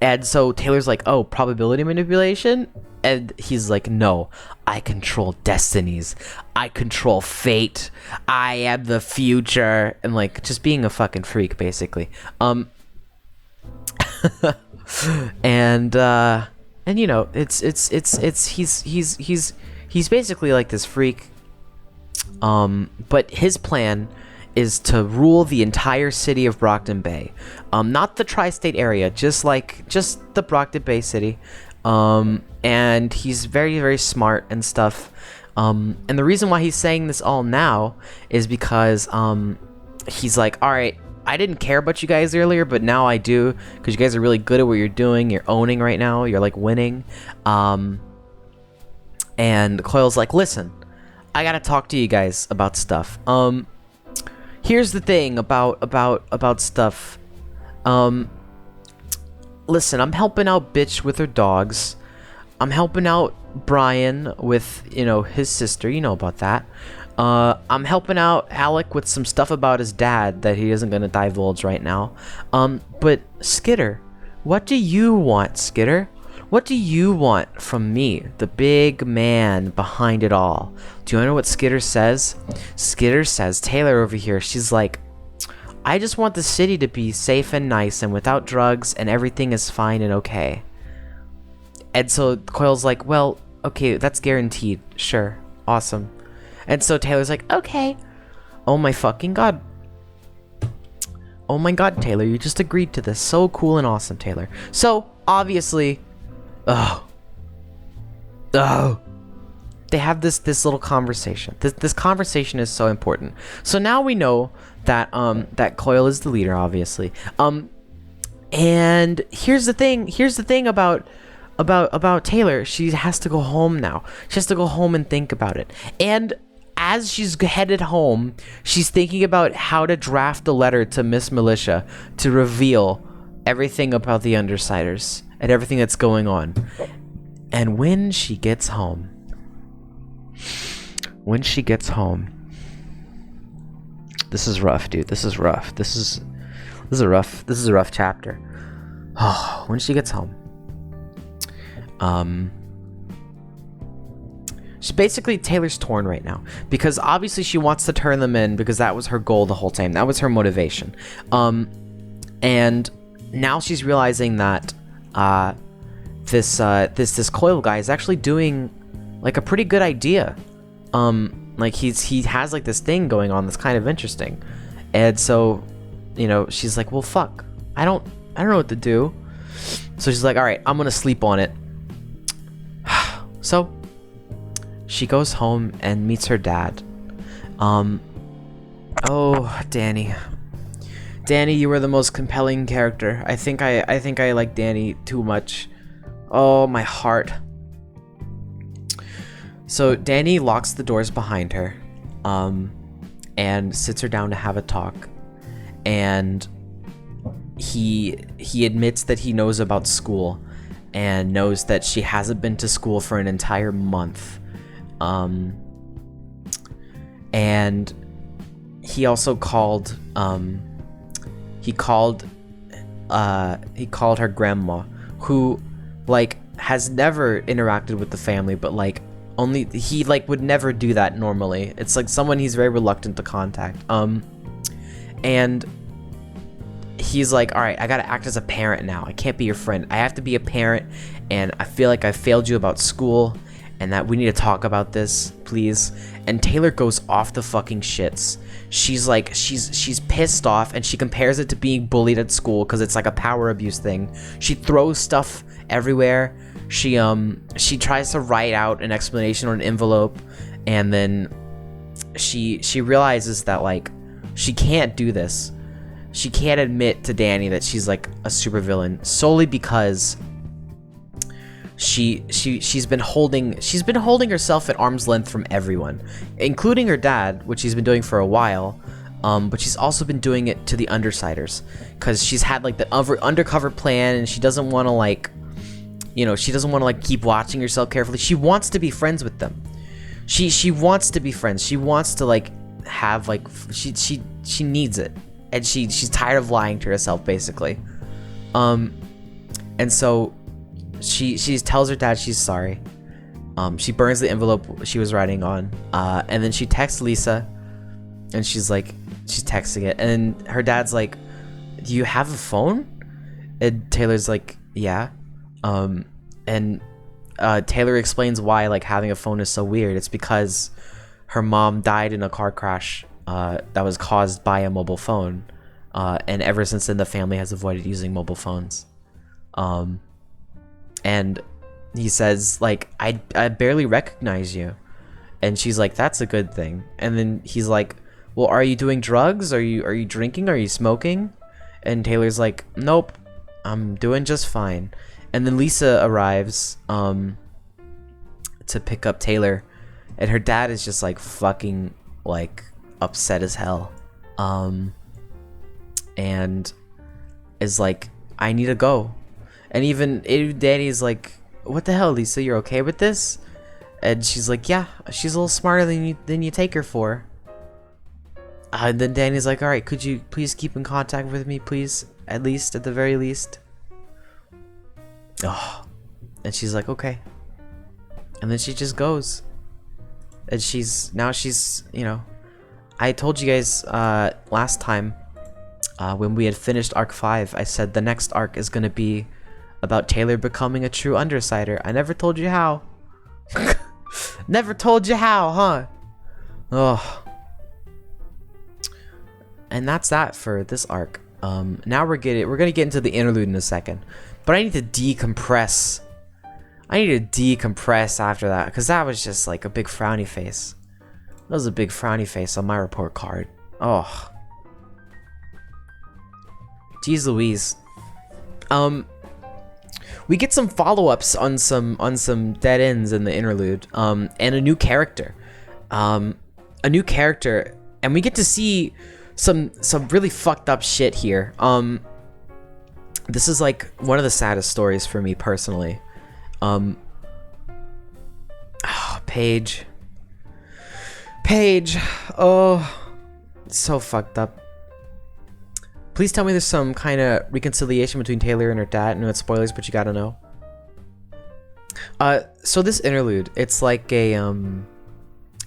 And so Taylor's like, oh, probability manipulation? And he's like, no, I control destinies. I control fate. I am the future. And like, just being a fucking freak, basically. And you know, he's basically like this freak, but his plan is to rule the entire city of Brockton Bay, not the tri-state area, just the Brockton Bay city, and he's very smart and stuff, and the reason why he's saying this all now is because he's like, all right, I didn't care about you guys earlier, but now I do, because you guys are really good at what you're doing. You're owning right now. You're like winning. And Coil's like, listen, I gotta talk to you guys about stuff. Here's the thing about stuff. Listen, I'm helping out Bitch with her dogs. I'm helping out Brian with, you know, his sister. You know about that. I'm helping out Alec with some stuff about his dad that he isn't going to divulge right now. But Skitter, what do you want, Skitter? What do you want from me, the big man behind it all? Do you know what Skitter says? Skitter says, Taylor over here, she's like, I just want the city to be safe and nice and without drugs and everything is fine and okay. And so Coil's like, well, okay, that's guaranteed. Sure. Awesome. And so Taylor's like, okay. Oh my fucking god. Oh my god, Taylor, you just agreed to this. So cool and awesome, Taylor. So, obviously, they have this little conversation. This conversation is so important. So now we know that that Coil is the leader, obviously. And here's the thing about Taylor. She has to go home now. She has to go home and think about it. And as she's headed home, she's thinking about how to draft a letter to Miss Militia to reveal everything about the Undersiders and everything that's going on. And when she gets home, this is rough, dude. This is rough. This is a rough chapter. Oh, when she gets home, basically Taylor's torn right now because obviously she wants to turn them in because that was her goal the whole time. That was her motivation. And now she's realizing that this coil guy is actually doing like a pretty good idea. Like he has like this thing going on that's kind of interesting. And so, you know, she's like, well, fuck, I don't know what to do. So she's like, all right, I'm gonna sleep on it. So she goes home and meets her dad. Oh, Danny, you were the most compelling character. I think I like Danny too much. Oh, my heart. So Danny locks the doors behind her, and sits her down to have a talk. And he admits that he knows about school, and knows that she hasn't been to school for an entire month. And he also called her grandma, who like has never interacted with the family, but like only he like would never do that normally. It's like someone he's very reluctant to contact. And he's like, all right, I gotta act as a parent now. I can't be your friend. I have to be a parent, and I feel like I failed you about school, and that we need to talk about this, please. And Taylor goes off the fucking shits. She's like, she's pissed off, and she compares it to being bullied at school because it's like a power abuse thing. She throws stuff everywhere. She tries to write out an explanation on an envelope, and then she realizes that like she can't do this. She can't admit to Danny that she's like a supervillain solely because she's been holding herself at arm's length from everyone, including her dad, which she's been doing for a while. But she's also been doing it to the Undersiders because she's had like the undercover plan, and she doesn't want to like, you know, she doesn't want to like keep watching herself carefully. She wants to be friends with them. She wants to be friends. She wants to like have like she needs it, and she's tired of lying to herself basically. And so she tells her dad she's sorry. She burns the envelope she was writing on, and then she texts Lisa, and she's texting it, and her dad's like, do you have a phone? And Taylor's like, yeah. And Taylor explains why like having a phone is so weird. It's because her mom died in a car crash that was caused by a mobile phone, and ever since then the family has avoided using mobile phones. And he says like, I barely recognize you, and she's like, that's a good thing. And then he's like, well, are you doing drugs? Are you drinking? Are you smoking? And Taylor's like, nope, I'm doing just fine. And then Lisa arrives to pick up Taylor, and her dad is just like fucking like upset as hell, and is like, I need to go. And even Danny's like, what the hell, Lisa, you're okay with this? And she's like, yeah, she's a little smarter than you take her for. And then Danny's like, all right, could you please keep in contact with me, please, at the very least? Oh, and she's like, okay. And then she just goes, and she's you know, I told you guys last time when we had finished arc 5, I said the next arc is gonna be about Taylor becoming a true Undersider. I never told you how. Never told you how, huh? Oh. And that's that for this arc. Now we're gonna get into the interlude in a second, but I need to decompress. After that, because that was just like a big frowny face. That was a big frowny face on my report card. Oh, jeez Louise. We get some follow-ups on some dead ends in the interlude, and a new character, and we get to see some really fucked up shit here. This is like one of the saddest stories for me personally. Paige, oh, so fucked up. Please tell me there's some kind of reconciliation between Taylor and her dad. I know it's spoilers, but you gotta know. So this interlude, it's like a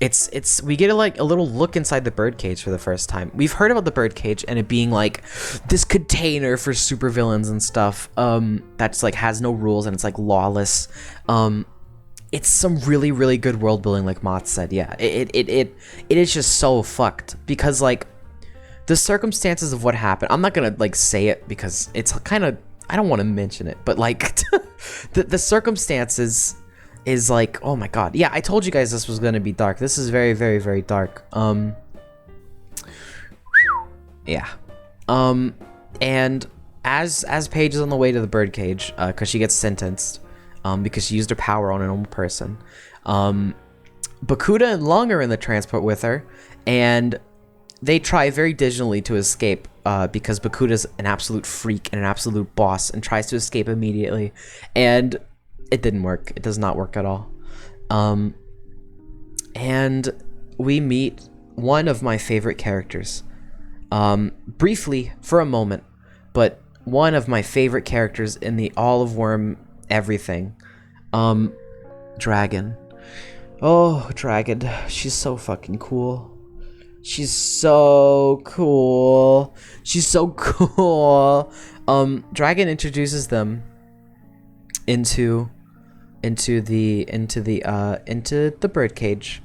it's we get a little look inside the birdcage for the first time. We've heard about the birdcage and it being like this container for supervillains and stuff. That's like has no rules and it's like lawless. It's some really, really good world building, like Mott said. Yeah, it is just so fucked because like the circumstances of what happened. I'm not gonna like say it because it's kind of, I don't want to mention it, but like the circumstances is like, oh my god. Yeah, I told you guys this was gonna be dark. This is very, very, very dark. Yeah. And as Paige is on the way to the birdcage, because she gets sentenced. Because she used her power on a normal person. Bakuda and Lung are in the transport with her, and they try very diligently to escape because Bakuda's an absolute freak and an absolute boss and tries to escape immediately. And it didn't work. It does not work at all. And we meet one of my favorite characters. Briefly, for a moment, but one of my favorite characters in the Olive Worm everything. Dragon. Oh, Dragon. She's so fucking cool. She's so cool. She's so cool. Dragon introduces them into the birdcage.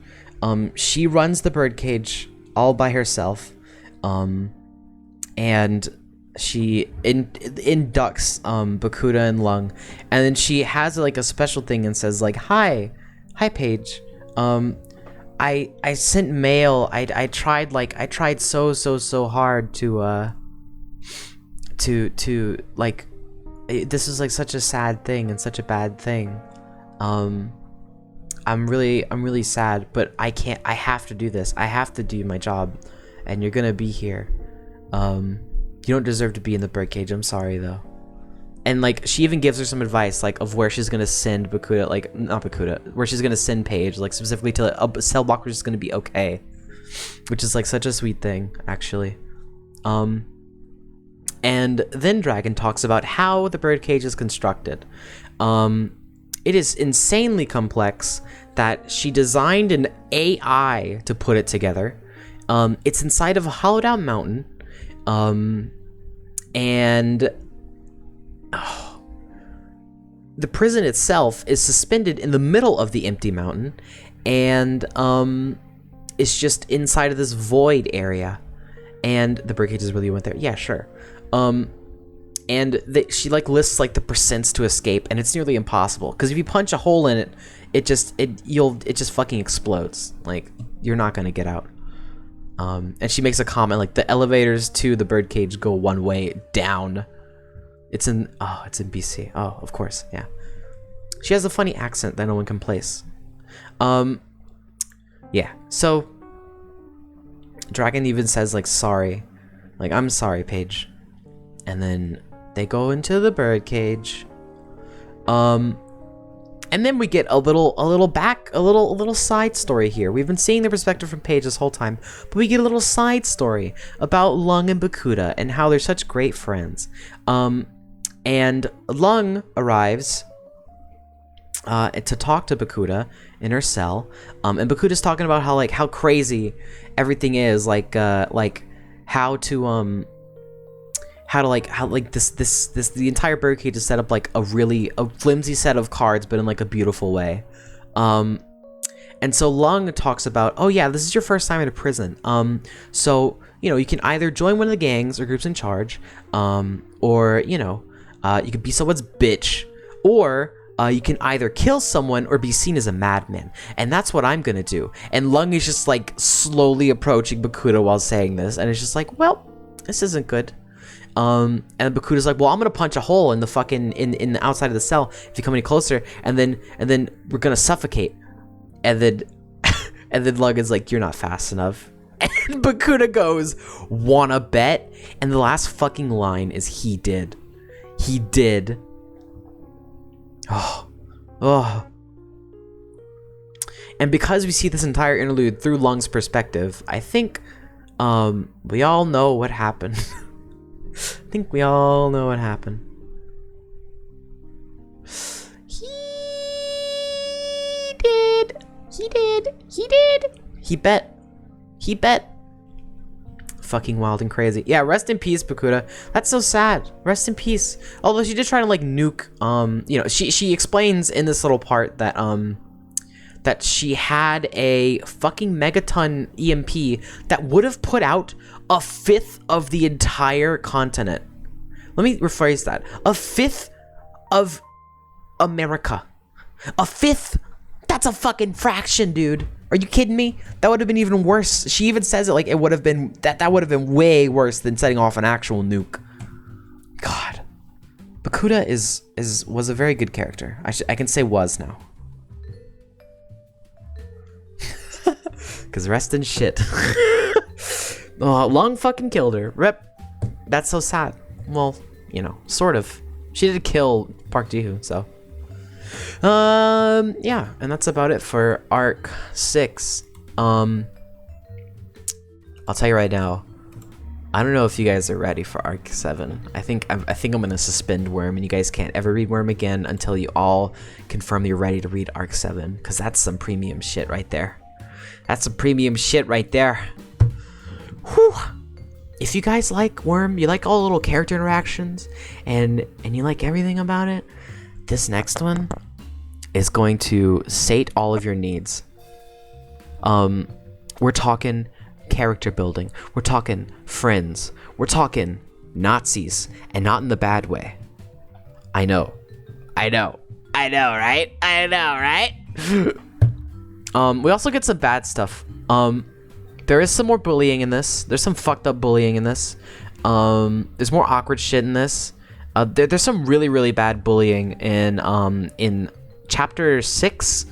She runs the birdcage all by herself. And she inducts Bakuda and Lung, and then she has like a special thing and says like, hi Paige, I sent mail. I tried so hard to like, this is like such a sad thing and such a bad thing. I'm really sad, but I have to do this. I have to do my job, and you're gonna be here. You don't deserve to be in the birdcage. I'm sorry though. And like she even gives her some advice like of where she's gonna send Bakuda, like not Bakuda, where she's gonna send Paige, like specifically to a cell block where she's gonna be okay, which is like such a sweet thing actually. And then Dragon talks about how the birdcage is constructed. It is insanely complex that she designed an AI to put it together. It's inside of a hollowed out mountain. And the prison itself is suspended in the middle of the empty mountain, and it's just inside of this void area. And the birdcage is really went there. Yeah, sure. And she like lists like the percents to escape, and it's nearly impossible because if you punch a hole in it, it just fucking explodes. Like you're not gonna get out. And she makes a comment like the elevators to the birdcage go one way down. It's in BC. Oh, of course, yeah. She has a funny accent that no one can place. Yeah. So Dragon even says like sorry, like I'm sorry, Paige. And then they go into the birdcage. And then we get a little side story here. We've been seeing the perspective from Paige this whole time, but we get a little side story about Lung and Bakuda and how they're such great friends. And Lung arrives to talk to Bakuda in her cell. And Bakuda's talking about how crazy everything is, how the entire birdcage is set up like a flimsy set of cards, but in like a beautiful way. And so Lung talks about, oh yeah, this is your first time in a prison. So, you can either join one of the gangs or groups in charge, or, you could be someone's bitch, or you can either kill someone or be seen as a madman. And that's what I'm gonna do. And Lung is just like slowly approaching Bakuda while saying this, and it's just like, well, this isn't good. And Bakuda's like, well, I'm gonna punch a hole in the fucking in the outside of the cell if you come any closer, and then we're gonna suffocate. And then Lung is like, you're not fast enough. And Bakuda goes, wanna bet? And the last fucking line is he did. He did. Oh. And because we see this entire interlude through Lung's perspective, I think we all know what happened. I think we all know what happened. He did. He did. He bet. He bet. Fucking wild and crazy. Yeah, rest in peace, Bakuda. That's so sad. Rest in peace. Although she did try to like nuke, you know, she explains in this little part that that she had a fucking megaton EMP that would have put out a fifth of the entire continent. Let me rephrase that. A fifth of America. A fifth? That's a fucking fraction, dude. Are you kidding me? That would have been even worse. She even says it like it would have been that would have been way worse than setting off an actual nuke. God. Bakuda was a very good character. I can say was now. Cause rest in shit. Oh, Long fucking killed her. Rip. That's so sad. Well, you know, sort of. She did kill Park Ji-hoo, so. Yeah, and that's about it for arc 6. I'll tell you right now, I don't know if you guys are ready for arc 7. I think I'm gonna suspend Worm, and you guys can't ever read Worm again until you all confirm you're ready to read arc 7, because that's some premium shit right there. That's some premium shit right there. Whew. If you guys like Worm, you like all the little character interactions, and you like everything about it, this next one is going to sate all of your needs. We're talking character building. We're talking friends. We're talking Nazis, and not in the bad way. I know, right? We also get some bad stuff. There is some more bullying in this. There's some fucked up bullying in this. There's more awkward shit in this. There's some really, really bad bullying in chapter 6.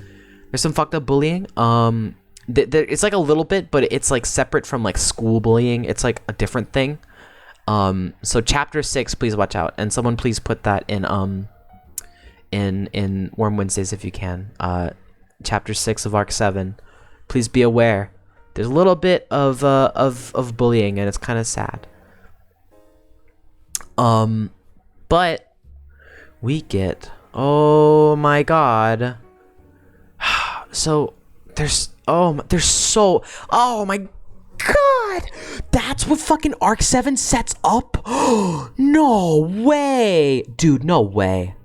There's some fucked up bullying. It's like a little bit, but it's like separate from like school bullying. It's like a different thing. So chapter 6, please watch out, and someone please put that in Worm Wednesdays if you can. Chapter 6 of arc 7. Please be aware. There's a little bit of bullying, and it's kind of sad. But we get, oh my god. So oh my god. That's what fucking arc 7 sets up? No way. Dude, no way.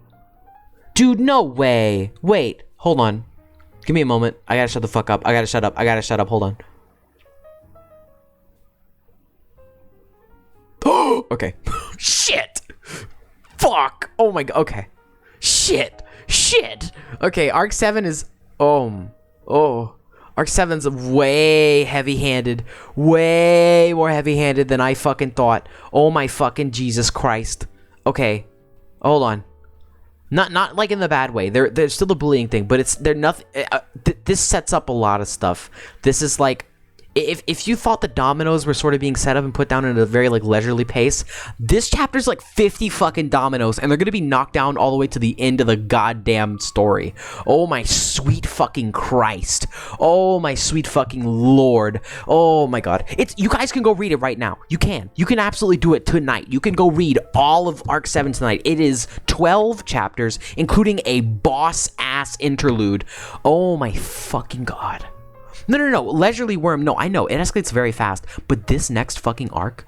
Wait, hold on. Give me a moment. I gotta shut the fuck up. I gotta shut up. Hold on. Okay. Shit. Fuck. Oh my god. Okay. Shit. Okay, arc 7 is arc 7's way heavy-handed. Way more heavy-handed than I fucking thought. Oh my fucking Jesus Christ. Okay. Hold on. Not like in the bad way. There's still the bullying thing, but they're nothing. This sets up a lot of stuff. This is like, if you thought the dominoes were sort of being set up and put down at a very like leisurely pace, this chapter's like 50 fucking dominoes, and they're gonna be knocked down all the way to the end of the goddamn story. Oh my sweet fucking Christ. Oh my sweet fucking Lord. Oh my god. You guys can go read it right now. You can absolutely do it tonight. You can go read all of arc 7 tonight. It is 12 chapters, including a boss ass interlude. Oh my fucking god. No. Leisurely Worm. No, I know. It escalates very fast. But this next fucking arc,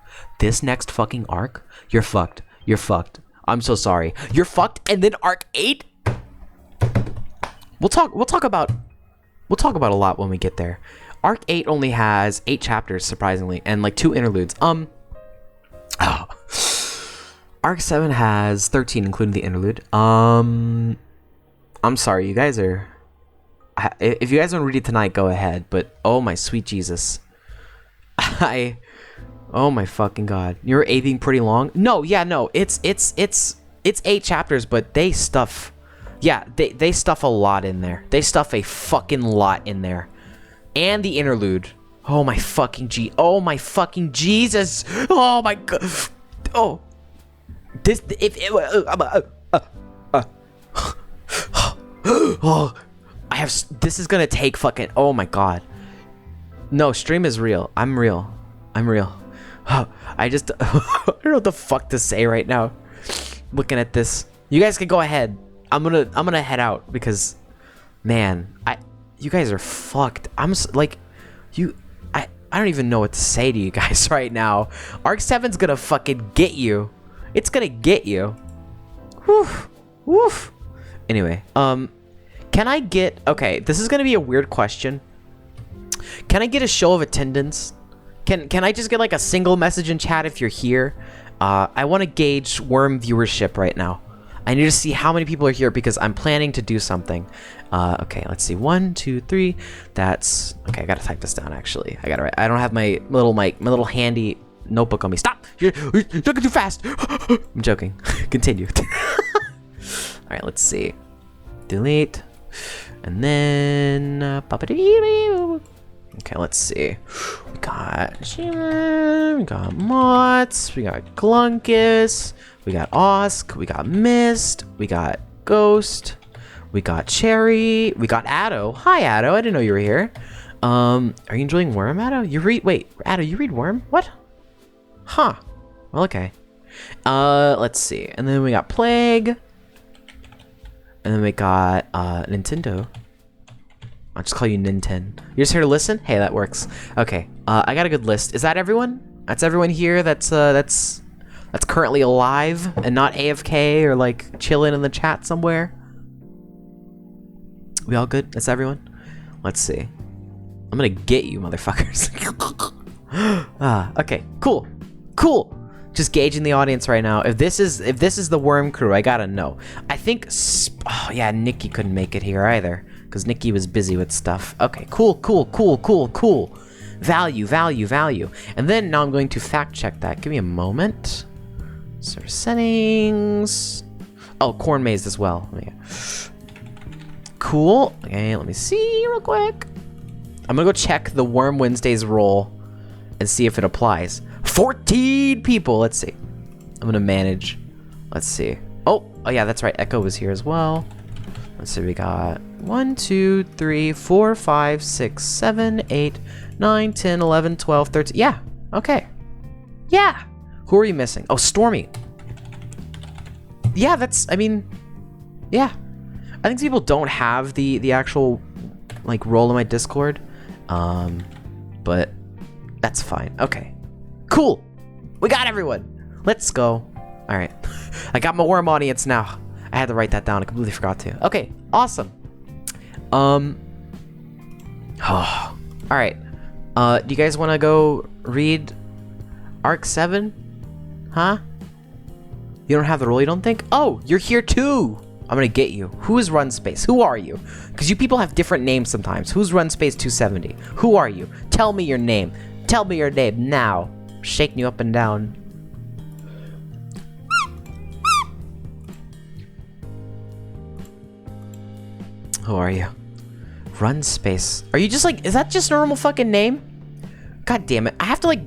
you're fucked. I'm so sorry. You're fucked. And then arc 8. We'll talk about a lot when we get there. Arc 8 only has 8 chapters, surprisingly, and like 2 interludes. Arc 7 has 13, including the interlude. I'm sorry, you guys are. If you guys want to read it tonight, go ahead. But oh my sweet Jesus, oh my fucking god, you're aping pretty long. No, it's 8 chapters, but they stuff. Yeah, they stuff a lot in there. They stuff a fucking lot in there, and the interlude. Oh my fucking Jesus. Oh my god. Oh, this oh. This is gonna take fucking, oh my god. No, stream is real. I'm real. I don't know what the fuck to say right now. Looking at this. You guys can go ahead. I'm gonna head out because, man, You guys are fucked. Like, I don't even know what to say to you guys right now. Arc 7's gonna fucking get you. It's gonna get you. Woof. Woof. Anyway, can I get... Okay, this is gonna be a weird question. Can I get a show of attendance? Can I just get like a single message in chat if you're here? I want to gauge worm viewership right now. I need to see how many people are here because I'm planning to do something. Okay, let's see. 1, 2, 3. That's okay. I gotta type this down. Actually, I gotta write. I don't have my little handy notebook on me. Stop! You're looking too fast. I'm joking. Continue. All right. Let's see. Delete, and then. Okay. Let's see. We got Shimmer. We got Mots. We got Glunkus. We got Osk, we got Mist, we got Ghost, we got Cherry, we got Addo. Hi Addo, I didn't know you were here. Are you enjoying Worm, Addo? Wait, Addo, you read Worm? What? Huh. Well, okay. Let's see. And then we got Plague. And then we got Nintendo. I'll just call you Ninten. You're just here to listen? Hey, that works. Okay. I got a good list. Is that everyone? That's everyone here that's currently alive and not AFK or like chilling in the chat somewhere. We all good? That's everyone? Let's see. I'm gonna get you, motherfuckers. Okay, cool. Cool. Just gauging the audience right now. If this is the Worm crew, I gotta know. I think, oh yeah, Nikki couldn't make it here either because Nikki was busy with stuff. Okay, cool. Value. And then now I'm going to fact check that. Give me a moment. Server settings. Oh, corn maze as well. Cool. Okay, let me see real quick. I'm gonna go check the Worm Wednesdays role and see if it applies. 14 people. Let's see. I'm gonna manage. Let's see. Oh yeah, that's right. Echo was here as well. Let's see. We got 1, 2, 3, 4, 5, 6, 7, 8, 9, 10, 11, 12, 13. Yeah. Okay. Yeah. Who are you missing? Oh, Stormy. Yeah, I mean, yeah. I think people don't have the actual, like, role in my Discord. But that's fine. Okay. Cool. We got everyone. Let's go. All right. I got my Worm audience now. I had to write that down. I completely forgot to. Okay. Awesome. Oh. All right. Do you guys want to go read Arc 7? Huh? You don't have the role, you don't think? Oh, you're here too! I'm gonna get you. Who is Runspace? Who are you? Because you people have different names sometimes. Who's Runspace 270? Who are you? Tell me your name. Tell me your name now. Shaking you up and down. Who are you? Runspace. Are you just like, is that just a normal fucking name? God damn it. I have to like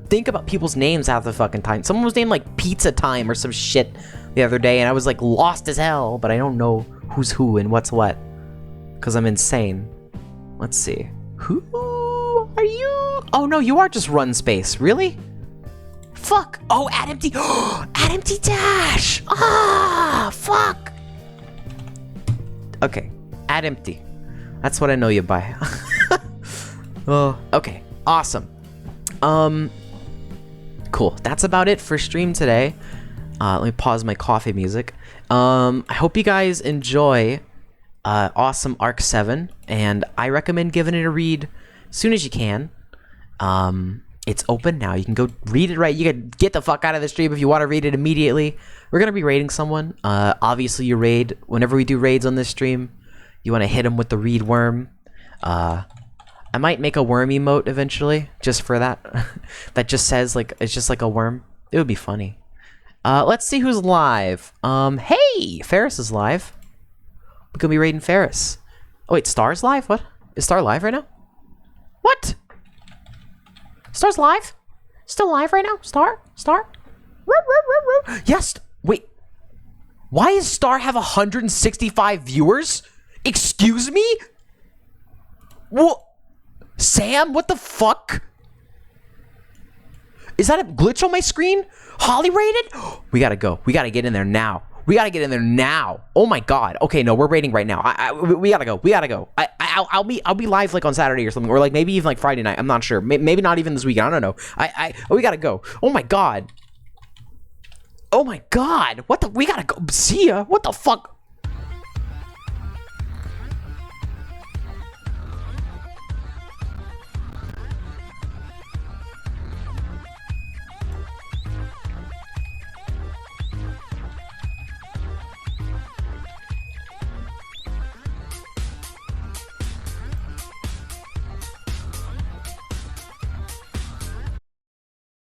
think about people's names half the fucking time. Someone was named like Pizza Time or some shit the other day and I was like lost as hell, but I don't know who's who and what's what because I'm insane. Let's see. Who are you? Oh no, you are just Runspace. Really? Fuck. Oh, Add Empty. Add Empty Dash. Ah, fuck. Okay. Add Empty. That's what I know you by. Oh, okay. Awesome. Cool. That's about it for stream today. Let me pause my coffee music. I hope you guys enjoy awesome Arc 7, and I recommend giving it a read as soon as you can. It's open now. You can go read it right. You can get the fuck out of the stream if you want to read it immediately. We're going to be raiding someone. Obviously, you raid. Whenever we do raids on this stream, you want to hit them with the read worm. I might make a worm emote eventually, just for that. That just says, like, it's just like a worm. It would be funny. Let's see who's live. Hey! Ferris is live. We're gonna be raiding Ferris. Oh, wait, Star's live? What? Is Star live right now? What? Star's live? Still live right now? Star? Yes! Wait. Why does Star have 165 viewers? Excuse me? What? Sam, what the fuck? Is that a glitch on my screen? Holly rated? We gotta go. We gotta get in there now. We gotta get in there now. Oh my god. Okay, no, we're raiding right now. We gotta go. We gotta go. I'll be live like on Saturday or something, or like maybe even like Friday night. I'm not sure. Maybe not even this weekend. I don't know. We gotta go. Oh my god. Oh my god. What the? We gotta go. See ya. What the fuck?